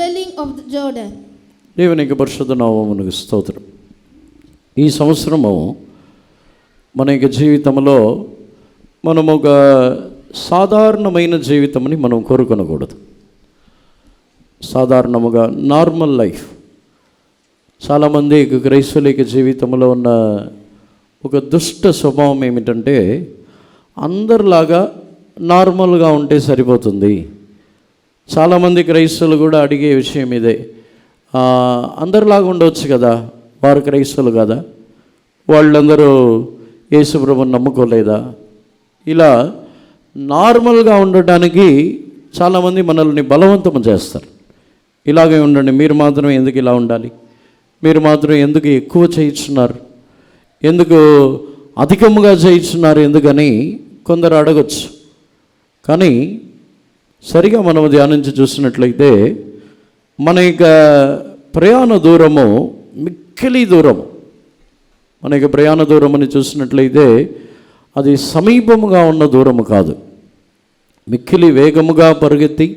swelling of the Jordan. దేవునికి పరిశుద్ధ నామమునకు స్తోత్రం. ఈ సంవత్సరము మన యొక్క జీవితంలో మనం ఒక సాధారణమైన జీవితంని మనం కోరుకొనకూడదు. సాధారణముగా నార్మల్ లైఫ్. చాలామంది క్రైస్తవుల యొక్క జీవితంలో ఉన్న ఒక దుష్ట స్వభావం ఏమిటంటే అందరిలాగా నార్మల్గా ఉంటే సరిపోతుంది. చాలామంది క్రైస్తవులు కూడా అడిగే విషయం ఇదే, అందరిలాగా ఉండవచ్చు కదా, వారు క్రైస్తవులు కదా, వాళ్ళందరూ యేసుప్రభుని నమ్ముకోలేదా? ఇలా నార్మల్గా ఉండటానికి చాలామంది మనల్ని బలవంతం చేస్తారు. ఇలాగే ఉండండి, మీరు మాత్రం ఎందుకు ఇలా ఉండాలి, మీరు మాత్రం ఎందుకు ఎక్కువ చేయించున్నారు, ఎందుకు అధికముగా చేయించున్నారు, ఎందుకని కొందరు అడగచ్చు. కానీ సరిగా మనం ధ్యానించి చూసినట్లయితే మన యొక్క ప్రయాణ దూరము మిక్కిలి దూరము. మన యొక్క ప్రయాణ దూరమని చూసినట్లయితే అది సమీపముగా ఉన్న దూరము కాదు. మిక్కిలి వేగముగా పరిగెత్తి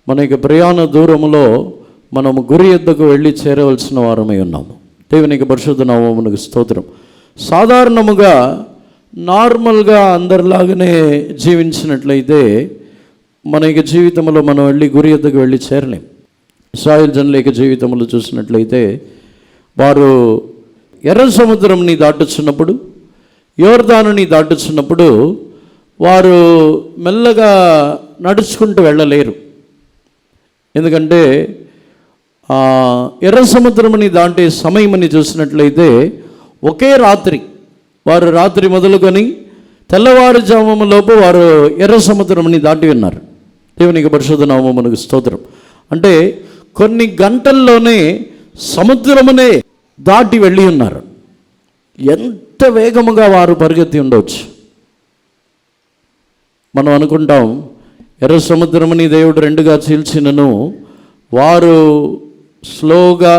మన యొక్క ప్రయాణ దూరములో మనము గురి యొద్దకు వెళ్ళి చేరవలసిన వారమై ఉన్నాము. దేవునికి పరిశుద్ధ నామమునకు స్తోత్రం. సాధారణముగా నార్మల్గా అందరిలాగానే జీవించినట్లయితే మన యొక్క జీవితంలో మనం వెళ్ళి గురి యొద్దకు వెళ్ళి చేరలేం. ఇశ్రాయేలు జనుల యొక్క జీవితంలో చూసినట్లయితే వారు ఎర్ర సముద్రంని దాటుచున్నప్పుడు, యోర్దానుని దాటుచున్నప్పుడు వారు మెల్లగా నడుచుకుంటూ వెళ్ళలేరు. ఎందుకంటే ఎర్ర సముద్రముని దాటే సమయమని చూసినట్లయితే ఒకే రాత్రి, వారు రాత్రి మొదలుకొని తెల్లవారుజాములోపు వారు ఎర్ర సముద్రముని దాటి ఉన్నారు. దేవునికి పరిశుద్ధ నామమునకు స్తోత్రం. అంటే కొన్ని గంటల్లోనే సముద్రమునే దాటి వెళ్ళి ఉన్నారు. ఎంత వేగముగా వారు పరిగెత్తి ఉండవచ్చు. మనం అనుకుంటాం ఎర్ర సముద్రముని దేవుడు రెండుగా చీల్చినను వారు స్లోగా,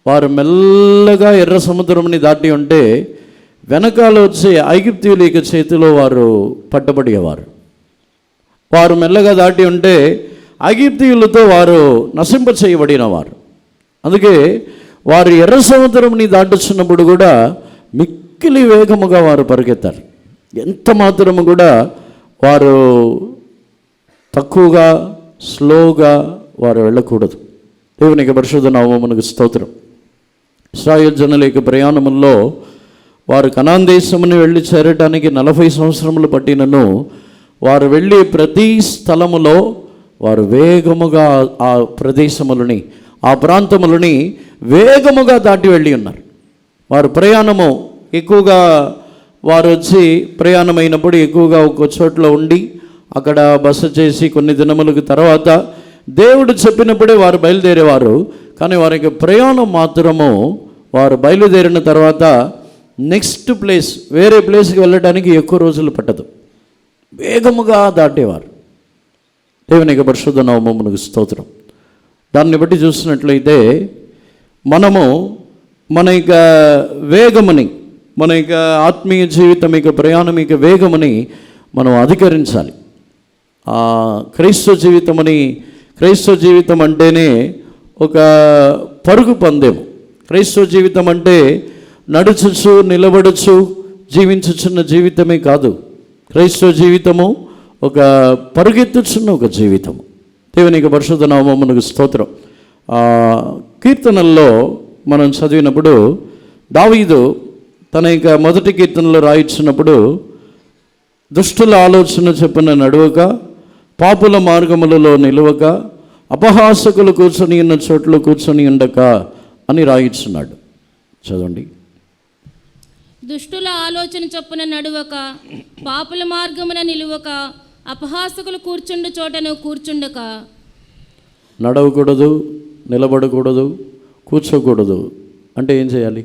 వారు మెల్లగా ఎర్ర సముద్రముని దాటి ఉంటే వెనకాల వచ్చే ఐగుప్తీయుల యొక్క చేతిలో వారు పట్టబడేవారు. వారు మెల్లగా దాటి ఉంటే ఐగుప్తీయులతో వారు నశింప చేయబడిన వారు. అందుకే వారు ఎర్ర సముద్రంని దాటుచున్నప్పుడు కూడా మిక్కిలి వేగముగా వారు పరిగెత్తారు. ఎంత మాత్రము కూడా వారు తక్కువగా, స్లోగా వారు వెళ్ళకూడదు. దేవునికి పరిశుద్ధ నామమునకు స్తోత్రం. ఇశ్రాయేలు జనుల యొక్క ప్రయాణముల్లో వారు కనాన్ దేశముని వెళ్ళి చేరటానికి 40 సంవత్సరములు పట్టినను వారు వెళ్ళి ప్రతి స్థలములో వారు వేగముగా ఆ ప్రదేశములని, ఆ ప్రాంతములని వేగముగా దాటి వెళ్ళి ఉన్నారు. వారు ప్రయాణము ఎక్కువగా, వారు వచ్చి ప్రయాణమైనప్పుడు ఎక్కువగా ఒక చోట్ల ఉండి అక్కడ బస చేసి కొన్ని దినములకు తర్వాత దేవుడు చెప్పినప్పుడే వారు బయలుదేరేవారు. కానీ వారికి ప్రయాణం మాత్రము వారు బయలుదేరిన తర్వాత నెక్స్ట్ ప్లేస్, వేరే ప్లేస్కి వెళ్ళడానికి ఎక్కువ రోజులు పట్టదు, వేగముగా దాటేవారు. దేవునికి పరిశుద్ధ నామమునకు స్తోత్రం. దాన్ని బట్టి చూసినట్లయితే మనము మన యొక్క వేగముని, మన యొక్క ఆత్మీయ జీవితం యొక్క ప్రయాణం యొక్క వేగముని మనం అధికరించాలి. క్రైస్తవ జీవితం అంటేనే ఒక పరుగు పందెం. క్రైస్తవ జీవితం అంటే నడుచుచు, నిలబడుచు జీవించుచున్న జీవితమే కాదు. క్రైస్తవ జీవితము ఒక పరుగెత్తుచున్న ఒక జీవితము. దేవునికి పరిశుద్ధ నామమునకు స్తోత్రం. కీర్తనల్లో మనం చదివినప్పుడు దావీదు తన యొక్క మొదటి కీర్తనలో రాయించినప్పుడు దుష్టుల ఆలోచన చొప్పున నడవక, పాపుల మార్గములలో నిలవక, అపహాసకులు కూర్చొని ఉన్న చోట్ల కూర్చొని ఉండక అని రాయించున్నాడు. చదవండి. దుష్టుల ఆలోచన చొప్పున నడువక, పాపుల మార్గమున నిలువక, అపహాసకులు కూర్చుండు చోటను కూర్చుండక. నడవకూడదు, నిలబడకూడదు, కూర్చోకూడదు అంటే ఏం చేయాలి?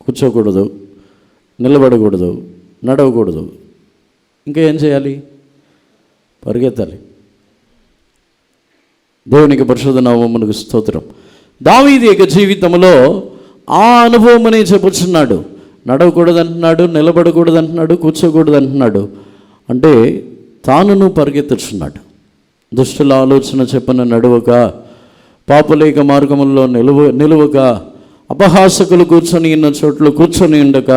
కూర్చోకూడదు, నిలబడకూడదు, నడవకూడదు, ఇంకా ఏం చేయాలి? పరిగెత్తాలి. దేవునికి పరిశుద్ధ నామమునకు స్తోత్రం. దావీదు యొక్క జీవితంలో ఆ అనుభవం అనే చెప్పుచున్నాడు. నడవకూడదు అంటున్నాడు, నిలబడకూడదు అంటున్నాడు, కూర్చోకూడదు అంటున్నాడు. అంటే తానును పరిగెత్తుచున్నాడు. దుష్టుల ఆలోచన చెప్పున నడువక, పాపులేక మార్గముల్లో నిలువక, అపహాసకులు కూర్చొని ఉన్న చోట్ల కూర్చొని ఉండక,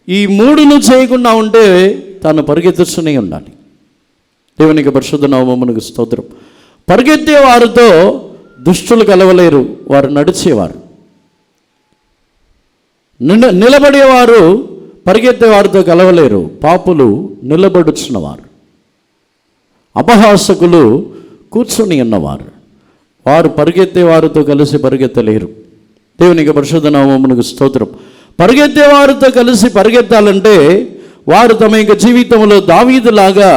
ఈ మూడును చేయకుండా ఉంటే తాను పరిగెత్తుస్తూనే ఉండాలి. దేవునికి పరిశుద్ధ నామమునకు స్తోత్రం. పరిగెత్తే వారితో దుష్టులు కలవలేరు, వారు నడిచేవారు. నిలబడేవారు పరిగెత్తే వారితో కలవలేరు, పాపులు నిలబడుచున్నవారు. అపహాసకులు కూర్చొని ఉన్నవారు, వారు పరిగెత్తే వారితో కలిసి పరిగెత్తలేరు. దేవునికి పరిశుద్ధ నామమునకు స్తోత్రం. పరిగెత్తే వారితో కలిసి పరిగెత్తాలంటే వారు తమ యొక్క జీవితంలో దావీదులాగా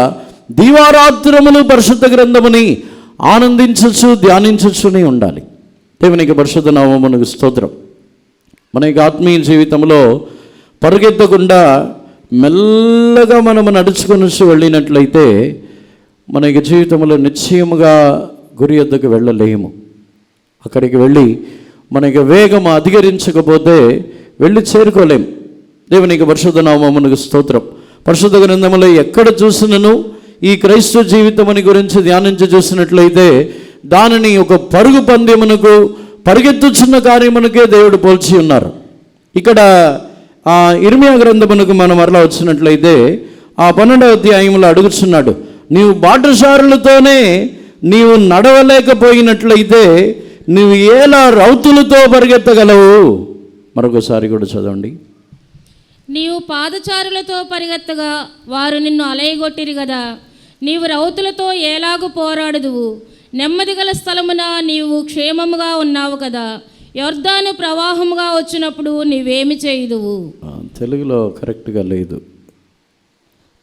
దీవారాత్రములు పరిశుద్ధ గ్రంథముని ఆనందించచ్చు, ధ్యానించచ్చునే ఉండాలి. దేవునికి పరిశుద్ధ నామమునకు స్తోత్రం. మన యొక్క ఆత్మీయ జీవితంలో పరిగెత్తకుండా మెల్లగా మనము నడుచుకొని వెళ్ళినట్లయితే మన యొక్క జీవితంలో నిశ్చయముగా గురి వద్దకు వెళ్ళలేము. అక్కడికి వెళ్ళి మన యొక్క వేగం అధిగరించకపోతే వెళ్ళి చేరుకోలేము. దేవునికి పరిశుద్ధ నామమునకు స్తోత్రం. పరిశుద్ధ గ్రంథములో ఎక్కడ చూసినను ఈ క్రైస్తవ జీవితముని గురించి ధ్యానించి చూసినట్లయితే దానిని ఒక పరుగు పందెమునకు, పరిగెత్తుచున్న కార్యమునకే దేవుడు పోల్చి ఉన్నారు. ఇక్కడ ఇర్మియా గ్రంథమునకు మనం మరలా వచ్చినట్లయితే ఆ 12వ అధ్యాయంలో అడుగుతున్నాడు, నీవు బాటసారులతోనే నీవు నడవలేకపోయినట్లయితే నువ్వు ఎలా రౌతులతో పరిగెత్తగలవు? మరొకసారి కూడా చదవండి. నీవు పాదచారులతో పరిగెత్తగా వారు నిన్ను అలయగొట్టిరి కదా, నీవు రౌతులతో ఎలాగు పోరాడుదువు? నెమ్మది గల స్థలమున నీవు క్షేమముగా ఉన్నావు కదా, యొర్దాను ప్రవాహముగా వచ్చినప్పుడు నీవేమి చేయుదువు? తెలుగులో కరెక్ట్గా లేదు.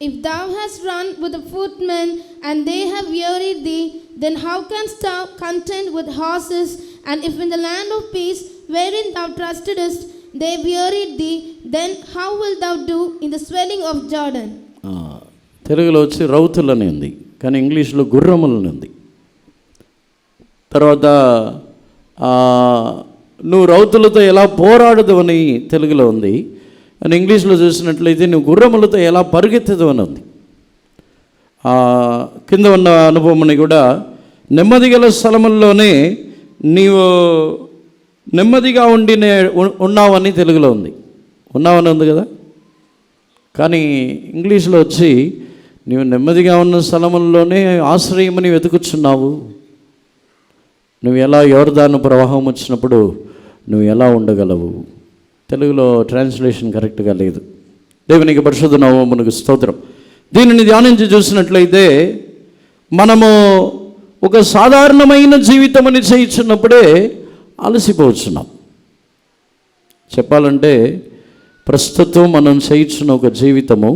If thou hast run with the footmen and they have wearied thee, then how canst thou contend with horses? And if in the land of peace wherein thou trustedest they wearied thee, then how wilt thou do in the swelling of Jordan? తెలుగులో వచ్చి రౌతులని ఉంది, కానీ ఇంగ్లీష్లో గుర్రములని ఉంది. తర్వాత నువ్వు రౌతులతో ఎలా పోరాడదు తెలుగులో ఉంది, అని ఇంగ్లీష్లో చూసినట్లయితే నువ్వు గుర్రములతో ఎలా పరిగెత్తదు అని ఉంది. కింద ఉన్న అనుభవముని కూడా నెమ్మది గల స్థలముల్లోనే నీవు నెమ్మదిగా ఉన్నావని తెలుగులో ఉంది, ఉన్నావని ఉంది కదా. కానీ ఇంగ్లీష్లో వచ్చి నీవు నెమ్మదిగా ఉన్న స్థలముల్లోనే ఆశ్రయమని వెతుకుచున్నావు. నువ్వు ఎలా యోర్దాను ప్రవాహం వచ్చినప్పుడు నువ్వు ఎలా ఉండగలవు? తెలుగులో ట్రాన్స్లేషన్ కరెక్ట్గా లేదు. దేవునికి పరిశుద్ధ నామమునకు స్తోత్రం. దీనిని ధ్యానించి చూసినట్లయితే మనము ఒక సాధారణమైన జీవితమని చేయించున్నప్పుడే అలసిపోవచ్చున్నాం. చెప్పాలంటే ప్రస్తుతం మనం చేయించున్న ఒక జీవితము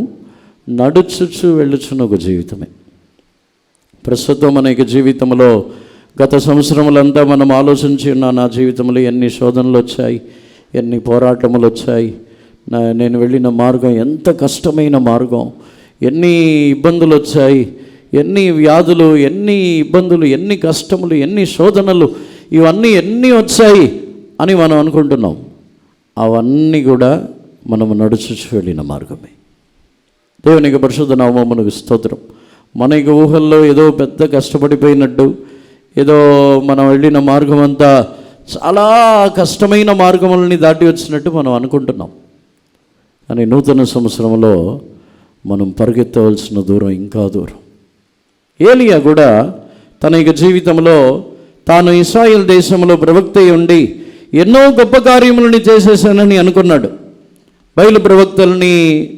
నడుచుచు వెళ్ళుచున్న ఒక జీవితమే. ప్రస్తుతం మన యొక్క జీవితంలో గత సంవత్సరములంతా మనం ఆలోచించి ఉన్న నా జీవితంలో ఎన్ని శోధనలు వచ్చాయి, ఎన్ని పోరాటములు వచ్చాయి, నేను వెళ్ళిన మార్గం ఎంత కష్టమైన మార్గం, ఎన్ని ఇబ్బందులు వచ్చాయి, ఎన్ని వ్యాధులు, ఎన్ని ఇబ్బందులు, ఎన్ని కష్టములు, ఎన్ని శోధనలు, ఇవన్నీ ఎన్ని వచ్చాయి అని మనం అనుకుంటున్నాం. అవన్నీ కూడా మనము నడుచుచు వెళ్ళిన మార్గమే. దేవునికి పరిశుద్ధ నామమునకు స్తోత్రం. మన యొక్క ఊహల్లో ఏదో పెద్ద కష్టపడిపోయినట్టు, ఏదో మనం వెళ్ళిన మార్గం అంతా చాలా కష్టమైన మార్గములని దాటి వచ్చినట్టు మనం అనుకుంటున్నాం. కానీ నూతన సంవత్సరంలో మనం పరిగెత్తవలసిన దూరం ఇంకా దూరం. ఏలియా కూడా తన యొక్క జీవితంలో తాను ఇశ్రాయేల్ దేశంలో ప్రవక్త ఉండి ఎన్నో గొప్ప కార్యములని చేసేసానని అనుకున్నాడు. బయలు ప్రవక్తలని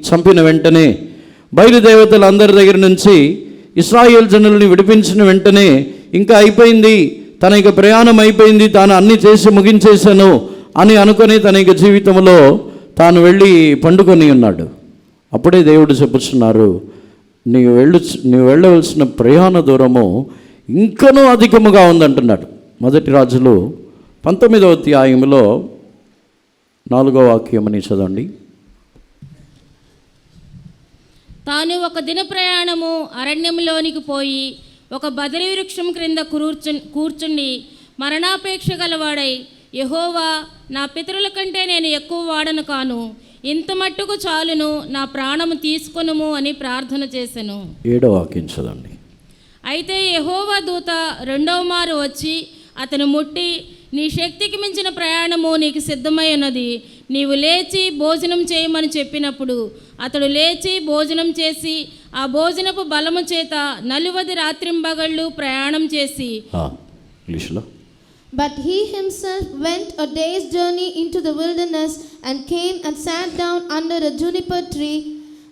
చంపిన వెంటనే, బయలుదేవతలు అందరి దగ్గర నుంచి ఇశ్రాయేల్ జనులని విడిపించిన వెంటనే ఇంకా అయిపోయింది, తన యొక్క ప్రయాణం అయిపోయింది, తాను అన్నీ చేసి ముగించేశాను అని అనుకొని తన యొక్క జీవితంలో తాను వెళ్ళి పండుకొని ఉన్నాడు. అప్పుడే దేవుడు చెప్పుచున్నారు, నీవు వెళ్ళవలసిన ప్రయాణ దూరము ఇంకనూ అధికముగా ఉందంటున్నాడు. మొదటి రాజులు 19వ అధ్యాయంలో 4వ వాక్యమని చదవండి. తాను ఒక దిన ప్రయాణము అరణ్యంలోనికి పోయి ఒక బదరి వృక్షం క్రింద కూర్చుండి మరణాపేక్ష గలవాడై, యెహోవా, నా పితరుల కంటే నేను ఎక్కువ వాడను కాను, ఇంత మట్టుకు చాలును, నా ప్రాణము తీసుకొనుము అని ప్రార్థన చేసెను. 7వ వాక్యం చదవండి. అయితే యెహోవా దూత రెండవ మారు వచ్చి అతను ముట్టి, నీ శక్తికి మించిన ప్రయాణము నీకు సిద్ధమై ఉన్నది, నీవు లేచి భోజనం చేయమని చెప్పినప్పుడు అతడు లేచి భోజనం చేసి ఆ భోజనపు బలము చేత 40 రాత్రింబగళ్ళు ప్రయాణం చేసి. ఇంగ్లీష్లో. But he himself went a day's journey into the wilderness and came and sat down under a juniper tree.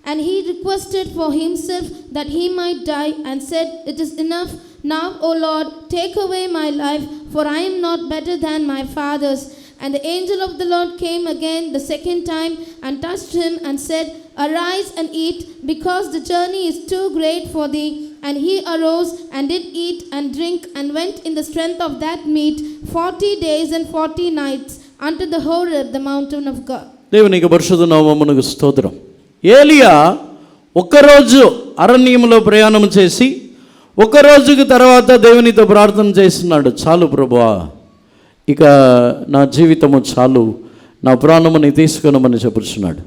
And he requested for himself that he might die, and said, It is enough now, O Lord, take away my life, for I am not better than my fathers. And the angel of the Lord came again the second time and touched him and said, Arise and eat, because the journey is too great for thee. And he arose and did eat and drink, and went in the strength of that meat 40 days and 40 nights unto the Horeb, the mountain of God. దేవునికి పరిశుద్ధ నామమునకు స్తోత్రం. ఏలియా ఒక్కరోజు అరణ్యంలో ప్రయాణం చేసి ఒక్కరోజుకి తర్వాత దేవునితో ప్రార్థన చేస్తున్నాడు. చాలు ప్రభువా, ఇక నా జీవితము చాలు, నా ప్రాణముని తీసుకొనమని చెప్పుచున్నాడు.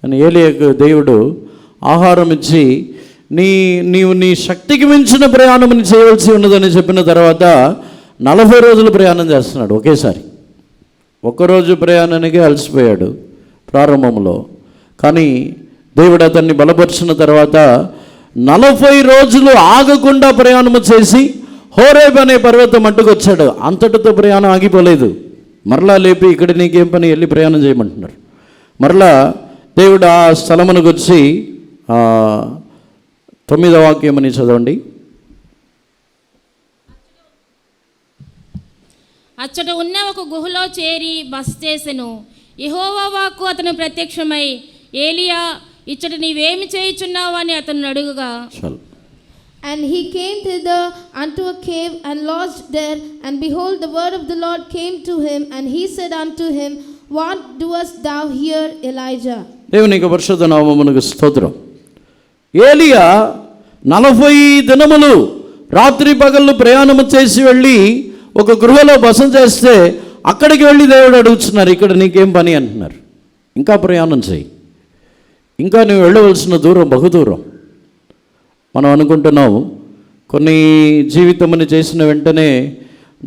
కానీ ఏలియాకు దేవుడు ఆహారం ఇచ్చి నీవు నీ శక్తికి మించిన ప్రయాణముని చేయవలసి ఉన్నదని చెప్పిన తర్వాత 40 రోజులు ప్రయాణం చేస్తున్నాడు ఒకేసారి. ఒక్కరోజు ప్రయాణానికి అలసిపోయాడు ప్రారంభంలో, కానీ దేవుడు అతన్ని బలపరిచిన తర్వాత 40 రోజులు ఆగకుండా ప్రయాణము చేసి హోరేబ్ అనే పర్వతం అడ్డుకొచ్చాడు. అంతటితో ప్రయాణం ఆగిపోలేదు. మరలా లేపి ఇక్కడ నీకేం పని, వెళ్ళి ప్రయాణం చేయమంటున్నారు. మరలా దేవుడు ఆ స్థలమునకు వచ్చి 9వ వాక్యమని చదవండి. అచ్చట ఉన్న ఒక గుహలో చేరి బస చేసెను. యెహోవా వాక్కు అతను ప్రత్యక్షమై, ఏలియా, ఇచ్చట నీవేమి చేయుచున్నావు అని అతను అడుగుగా. And he came thither unto a cave and lodged there. And behold, the word of the Lord came to him, and he said unto him, What doest thou here, Elijah? దేవునికి పరిశుద్ధ నామమునకు స్తోత్రం. ఏలియా 40 దినములు రాత్రి పగళ్ళు ప్రయాణము చేసి వెళ్ళి ఒక గృహలో బస చేస్తే అక్కడికి వెళ్ళి దేవుడు అడుగుతున్నారు, ఇక్కడ నీకేం పని అంటున్నారు. ఇంకా ప్రయాణం చేయి, ఇంకా నువ్వు వెళ్ళవలసిన దూరం బహుదూరం. మనం అనుకుంటున్నాం కొన్ని జీవితముని చేసిన వెంటనే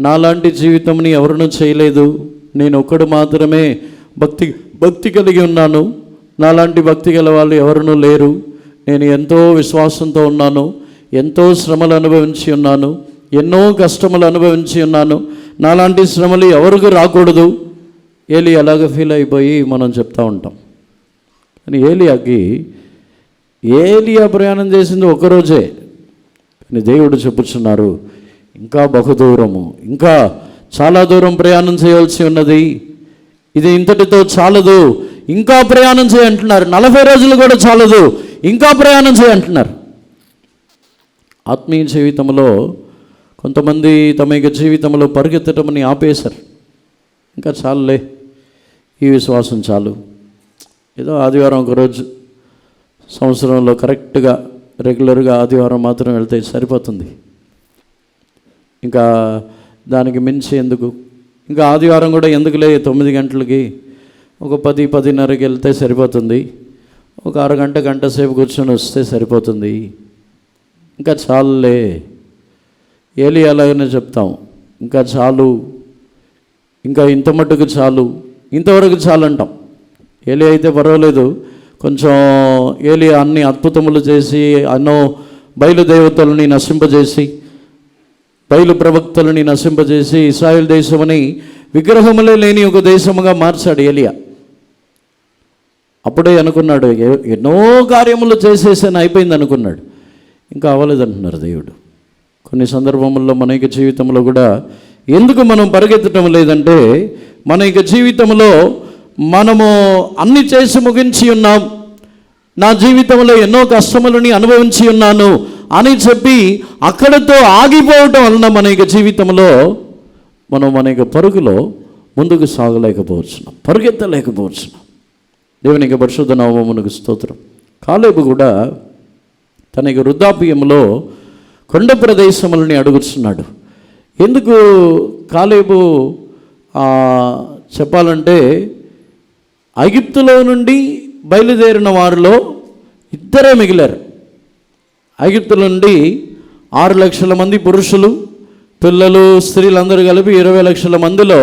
నాలాంటి జీవితంని ఎవరినూ చేయలేదు, నేను ఒక్కడు మాత్రమే భక్తి కలిగి ఉన్నాను, నాలాంటి భక్తి గల వాళ్ళు ఎవరునూ లేరు, నేను ఎంతో విశ్వాసంతో ఉన్నాను, ఎంతో శ్రమలు అనుభవించి ఉన్నాను, ఎన్నో కష్టములు అనుభవించి ఉన్నాను, నాలాంటి శ్రమలు ఎవరికి రాకూడదు. ఏలి అలాగ ఫీల్ అయిపోయి మనం చెప్తూ ఉంటాం. కానీ ఏలియా ప్రయాణం చేసింది ఒకరోజే, కానీ దేవుడు చెప్పుచున్నారు ఇంకా బహుదూరము, ఇంకా చాలా దూరం ప్రయాణం చేయవలసి ఉన్నది, ఇది ఇంతటితో చాలదు, ఇంకా ప్రయాణం చేయంటున్నారు. 40 రోజులు కూడా చాలదు, ఇంకా ప్రయాణం చేయంటున్నారు. ఆత్మీయ జీవితంలో కొంతమంది తమ యొక్క జీవితంలో పరిగెత్తటమని ఆపేశారు. ఇంకా చాలులే, ఈ విశ్వాసం చాలు, ఏదో ఆదివారం ఒకరోజు సంవత్సరంలో కరెక్ట్గా రెగ్యులర్గా ఆదివారం మాత్రం వెళ్తే సరిపోతుంది, ఇంకా దానికి మించి ఎందుకు, ఇంకా ఆదివారం కూడా ఎందుకులే 9 గంటలకి ఒక 10-10:30కి వెళ్తే సరిపోతుంది, ఒక అరగంట గంట సేపు కూర్చొని వస్తే సరిపోతుంది, ఇంకా చాలులే. ఏలియా అలాగనే చెప్తాం, ఇంకా చాలు, ఇంకా ఇంత మట్టుకు చాలు, ఇంతవరకు చాలు అంటాం. ఏలియా అయితే పర్వాలేదు, కొంచెం ఏలియా అన్ని అద్భుతములు చేసి ఎన్నో బయలుదేవతలని నశింపజేసి బయలు ప్రవక్తలని నశింపజేసి ఇశ్రాయేల్ దేశమని విగ్రహములే లేని ఒక దేశముగా మార్చాడు ఏలియా. అప్పుడే అనుకున్నాడు, ఎన్నో కార్యములు చేసేసాను, అయిపోయింది అనుకున్నాడు. ఇంకా అవ్వలేదంటున్నారు దేవుడు. కొన్ని సందర్భముల్లో మన యొక్క జీవితంలో కూడా ఎందుకు మనం పరిగెత్తడం లేదంటే, మన యొక్క జీవితంలో మనము అన్ని చేసి ముగించి ఉన్నాం, నా జీవితంలో ఎన్నో కష్టములని అనుభవించి ఉన్నాను అని చెప్పి అక్కడితో ఆగిపోవటం వలన మన యొక్క జీవితంలో మనం మన యొక్క పరుగులో ముందుకు సాగలేకపోతున్నాం, పరిగెత్తలేకపోతున్నాం. దేవునికి పరిశుద్ధ నామమునకు స్తోత్రం. కాలేబు కూడా తన యొక్క వృద్ధాప్యంలో కొండ ప్రదేశములని అడుగుతున్నాడు. ఎందుకు కాలేబు చెప్పాలంటే, ఐగుప్తులో నుండి బయలుదేరిన వారిలో 2 మిగిలారు. ఐగుప్తుల నుండి 6 లక్షల మంది పురుషులు, పిల్లలు, స్త్రీలందరూ కలిపి 20 లక్షల మందిలో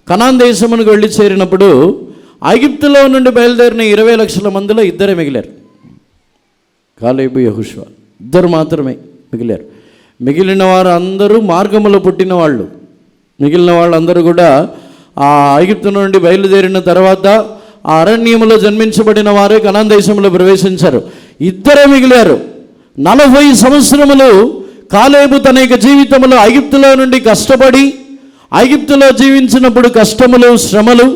కనాన్ దేశమునకు వెళ్ళి చేరినప్పుడు ఐగుప్తులో నుండి బయలుదేరిన 20 లక్షల మందిలో 2 మిగిలారు. కాలేబు, యెహోషువ 2 మాత్రమే మిగిలారు. మిగిలిన వారు అందరూ మార్గములో పుట్టిన వాళ్ళు. మిగిలిన వాళ్ళందరూ కూడా ఆ ఐగుప్తు నుండి బయలుదేరిన తర్వాత ఆ అరణ్యములో జన్మించబడిన వారే కనాన్ దేశంలో ప్రవేశించారు. 2 మిగిలారు. 40 సంవత్సరములు కాలేబు తన యొక్క జీవితంలో ఐగుప్తులో నుండి కష్టపడి, ఐగుప్తులో జీవించినప్పుడు కష్టములు, శ్రమలు,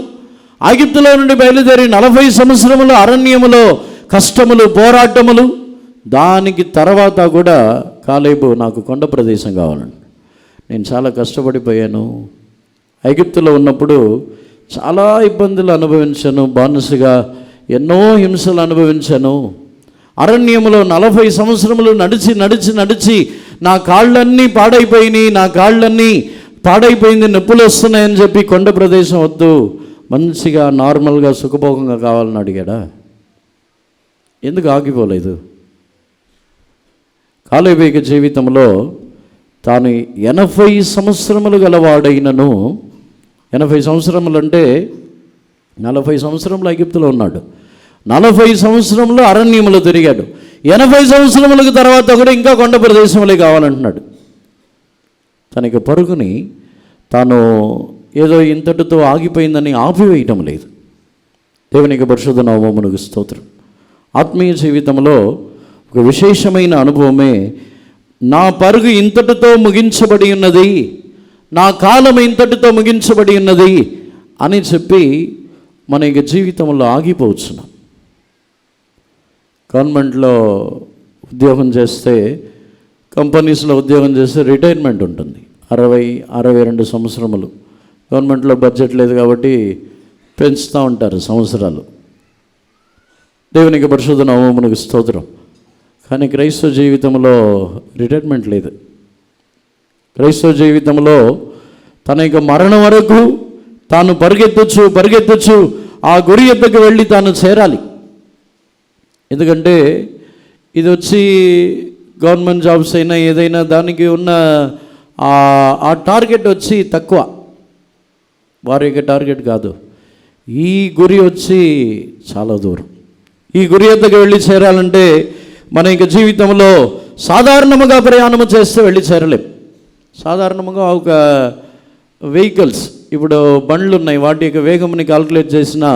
ఐగుప్తులో నుండి బయలుదేరి 40 సంవత్సరములు అరణ్యములో కష్టములు, పోరాటములు, దానికి తర్వాత కూడా కాలేబు నాకు కొండ ప్రదేశం కావాలండి, నేను చాలా కష్టపడిపోయాను, ఐగుప్తులో ఉన్నప్పుడు చాలా ఇబ్బందులు అనుభవించాను, బానిసగా ఎన్నో హింసలు అనుభవించాను, అరణ్యములో 40 సంవత్సరములు నడిచి నడిచి నడిచి నా కాళ్ళన్నీ పాడైపోయినాయి, నా కాళ్ళన్నీ పాడైపోయింది, నొప్పులు వస్తున్నాయని చెప్పి కొండ ప్రదేశం వద్దు, మంచిగా నార్మల్గా సుఖభోగంగా కావాలని అడిగాడా? ఎందుకు ఆగిపోలేదు? కాలేబు యొక్క జీవితంలో తాను 80 సంవత్సరములు గలవాడైనను, 80 సంవత్సరములు అంటే 40 సంవత్సరములు ఐగుప్తులో ఉన్నాడు, 40 సంవత్సరంలో అరణ్యములో తిరిగాడు, 80 సంవత్సరములకు తర్వాత కూడా ఇంకా కొండ ప్రదేశములే కావాలంటున్నాడు. తనకి పరుగుని తాను ఏదో ఇంతటితో ఆగిపోయిందని ఆపివేయటం లేదు. దేవునికి పరిశుద్ధ నామమునకు స్తోత్రం. ఆత్మీయ జీవితంలో ఒక విశేషమైన అనుభవమే, నా పరుగు ఇంతటితో ముగించబడి ఉన్నది, నా కాలం ఇంతటితో ముగించబడి ఉన్నది అని చెప్పి మన యొక్క జీవితంలో ఆగిపోవచ్చున్నాం. గవర్నమెంట్లో ఉద్యోగం చేస్తే, కంపెనీస్లో ఉద్యోగం చేస్తే రిటైర్మెంట్ ఉంటుంది 60-62 సంవత్సరములు. గవర్నమెంట్లో బడ్జెట్ లేదు కాబట్టి పెంచుతూ ఉంటారు సంవత్సరాలు. దేవునికి పరిశుద్ధ నామమునకు స్తోత్రం. కానీ క్రైస్తవ జీవితంలో రిటైర్మెంట్ లేదు. క్రైస్తవ జీవితంలో తన యొక్క మరణం వరకు తాను పరిగెత్తచ్చు ఆ గురి ఎద్దకు వెళ్ళి తాను చేరాలి. ఎందుకంటే ఇది వచ్చి గవర్నమెంట్ జాబ్స్ అయినా ఏదైనా దానికి ఉన్న ఆ టార్గెట్ వచ్చి తక్కువ, వారి యొక్క టార్గెట్ కాదు. ఈ గురి వచ్చి చాలా దూరం. ఈ గురి ఎద్దకు వెళ్ళి చేరాలంటే మన యొక్క జీవితంలో సాధారణముగా ప్రయాణము చేస్తే వెళ్ళి చేరలేం. సాధారణముగా ఒక వెహికల్స్, ఇప్పుడు బండ్లు ఉన్నాయి, వాటి యొక్క వేగంని కాల్కులేట్ చేసినా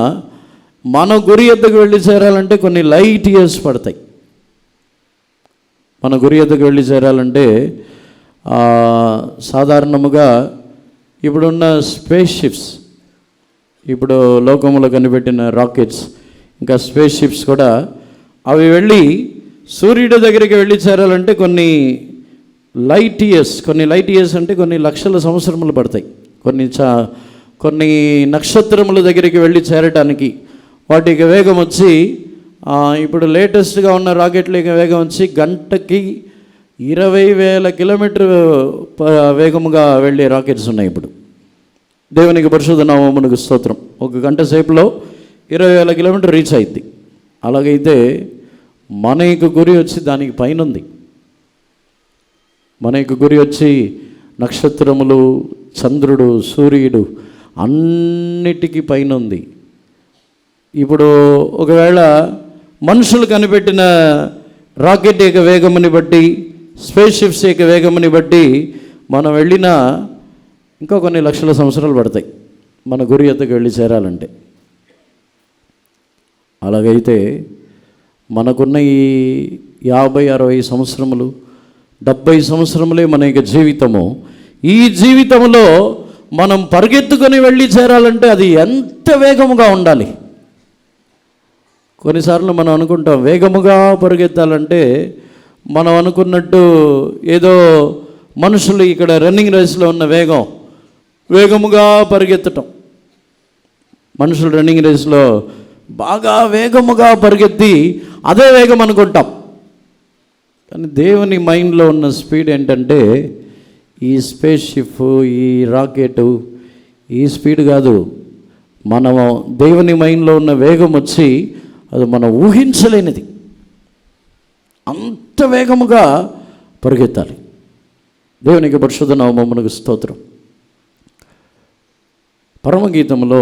మన గురి ఎద్దకు వెళ్ళి చేరాలంటే కొన్ని లైట్ ఇయర్స్ పడతాయి. మన గురి ఎద్దకు వెళ్ళి చేరాలంటే సాధారణముగా ఇప్పుడున్న స్పేస్ షిప్స్, ఇప్పుడు లోకంలో కనిపెట్టిన రాకెట్స్, ఇంకా స్పేస్ షిప్స్ కూడా అవి వెళ్ళి సూర్యుడి దగ్గరికి వెళ్ళి చేరాలంటే కొన్ని లైట్ ఇయర్స్ అంటే కొన్ని లక్షల సంవత్సరములు పడతాయి. కొన్ని నక్షత్రముల దగ్గరికి వెళ్ళి చేరటానికి వాటికి వేగం వచ్చి, ఇప్పుడు లేటెస్ట్గా ఉన్న రాకెట్ల వేగం వచ్చి గంటకి 20,000 కిలోమీటర్ వేగముగా వెళ్ళే రాకెట్స్ ఉన్నాయి ఇప్పుడు. దేవునికి పరిశుద్ధ నామమునకు స్తోత్రం. 1 గంట సేపులో 20,000 కిలోమీటర్ రీచ్ అయింది. అలాగైతే మన యొక్క గురి వచ్చి దానికి పైన ఉంది. మన యొక్క గురి వచ్చి నక్షత్రములు, చంద్రుడు, సూర్యుడు అన్నిటికీ పైన ఉంది. ఇప్పుడు ఒకవేళ మనుషులు కనిపెట్టిన రాకెట్ యొక్క వేగముని బట్టి, స్పేస్ షిప్స్ యొక్క వేగముని బట్టి మనం వెళ్ళినా ఇంకా కొన్ని లక్షల సంవత్సరాలు పడతాయి మన గురి ఎద్దకు వెళ్ళి చేరాలంటే. అలాగైతే మనకున్న ఈ 50-60 సంవత్సరములు, 70 సంవత్సరములే మన యొక్క జీవితము. ఈ జీవితంలో మనం పరిగెత్తుకొని వెళ్ళి చేరాలంటే అది ఎంత వేగముగా ఉండాలి. కొన్నిసార్లు మనం అనుకుంటాం వేగముగా పరిగెత్తాలంటే, మనం అనుకున్నట్టు ఏదో మనుషులు ఇక్కడ రన్నింగ్ రేస్లో ఉన్న వేగముగా పరిగెత్తటం, మనుషులు రన్నింగ్ రేస్లో బాగా వేగముగా పరిగెత్తి అదే వేగం అనుకుంటాం. కానీ దేవుని మైండ్లో ఉన్న స్పీడ్ ఏంటంటే, ఈ స్పేస్ షిప్, ఈ రాకెట్, ఈ స్పీడ్ కాదు. మనం దేవుని మైండ్లో ఉన్న వేగం వచ్చి అది మనం ఊహించలేనిది. అంత వేగముగా పరిగెత్తాలి. దేవునికి పరిశుద్ధ నామమునకు స్తోత్రం. పరమగీతంలో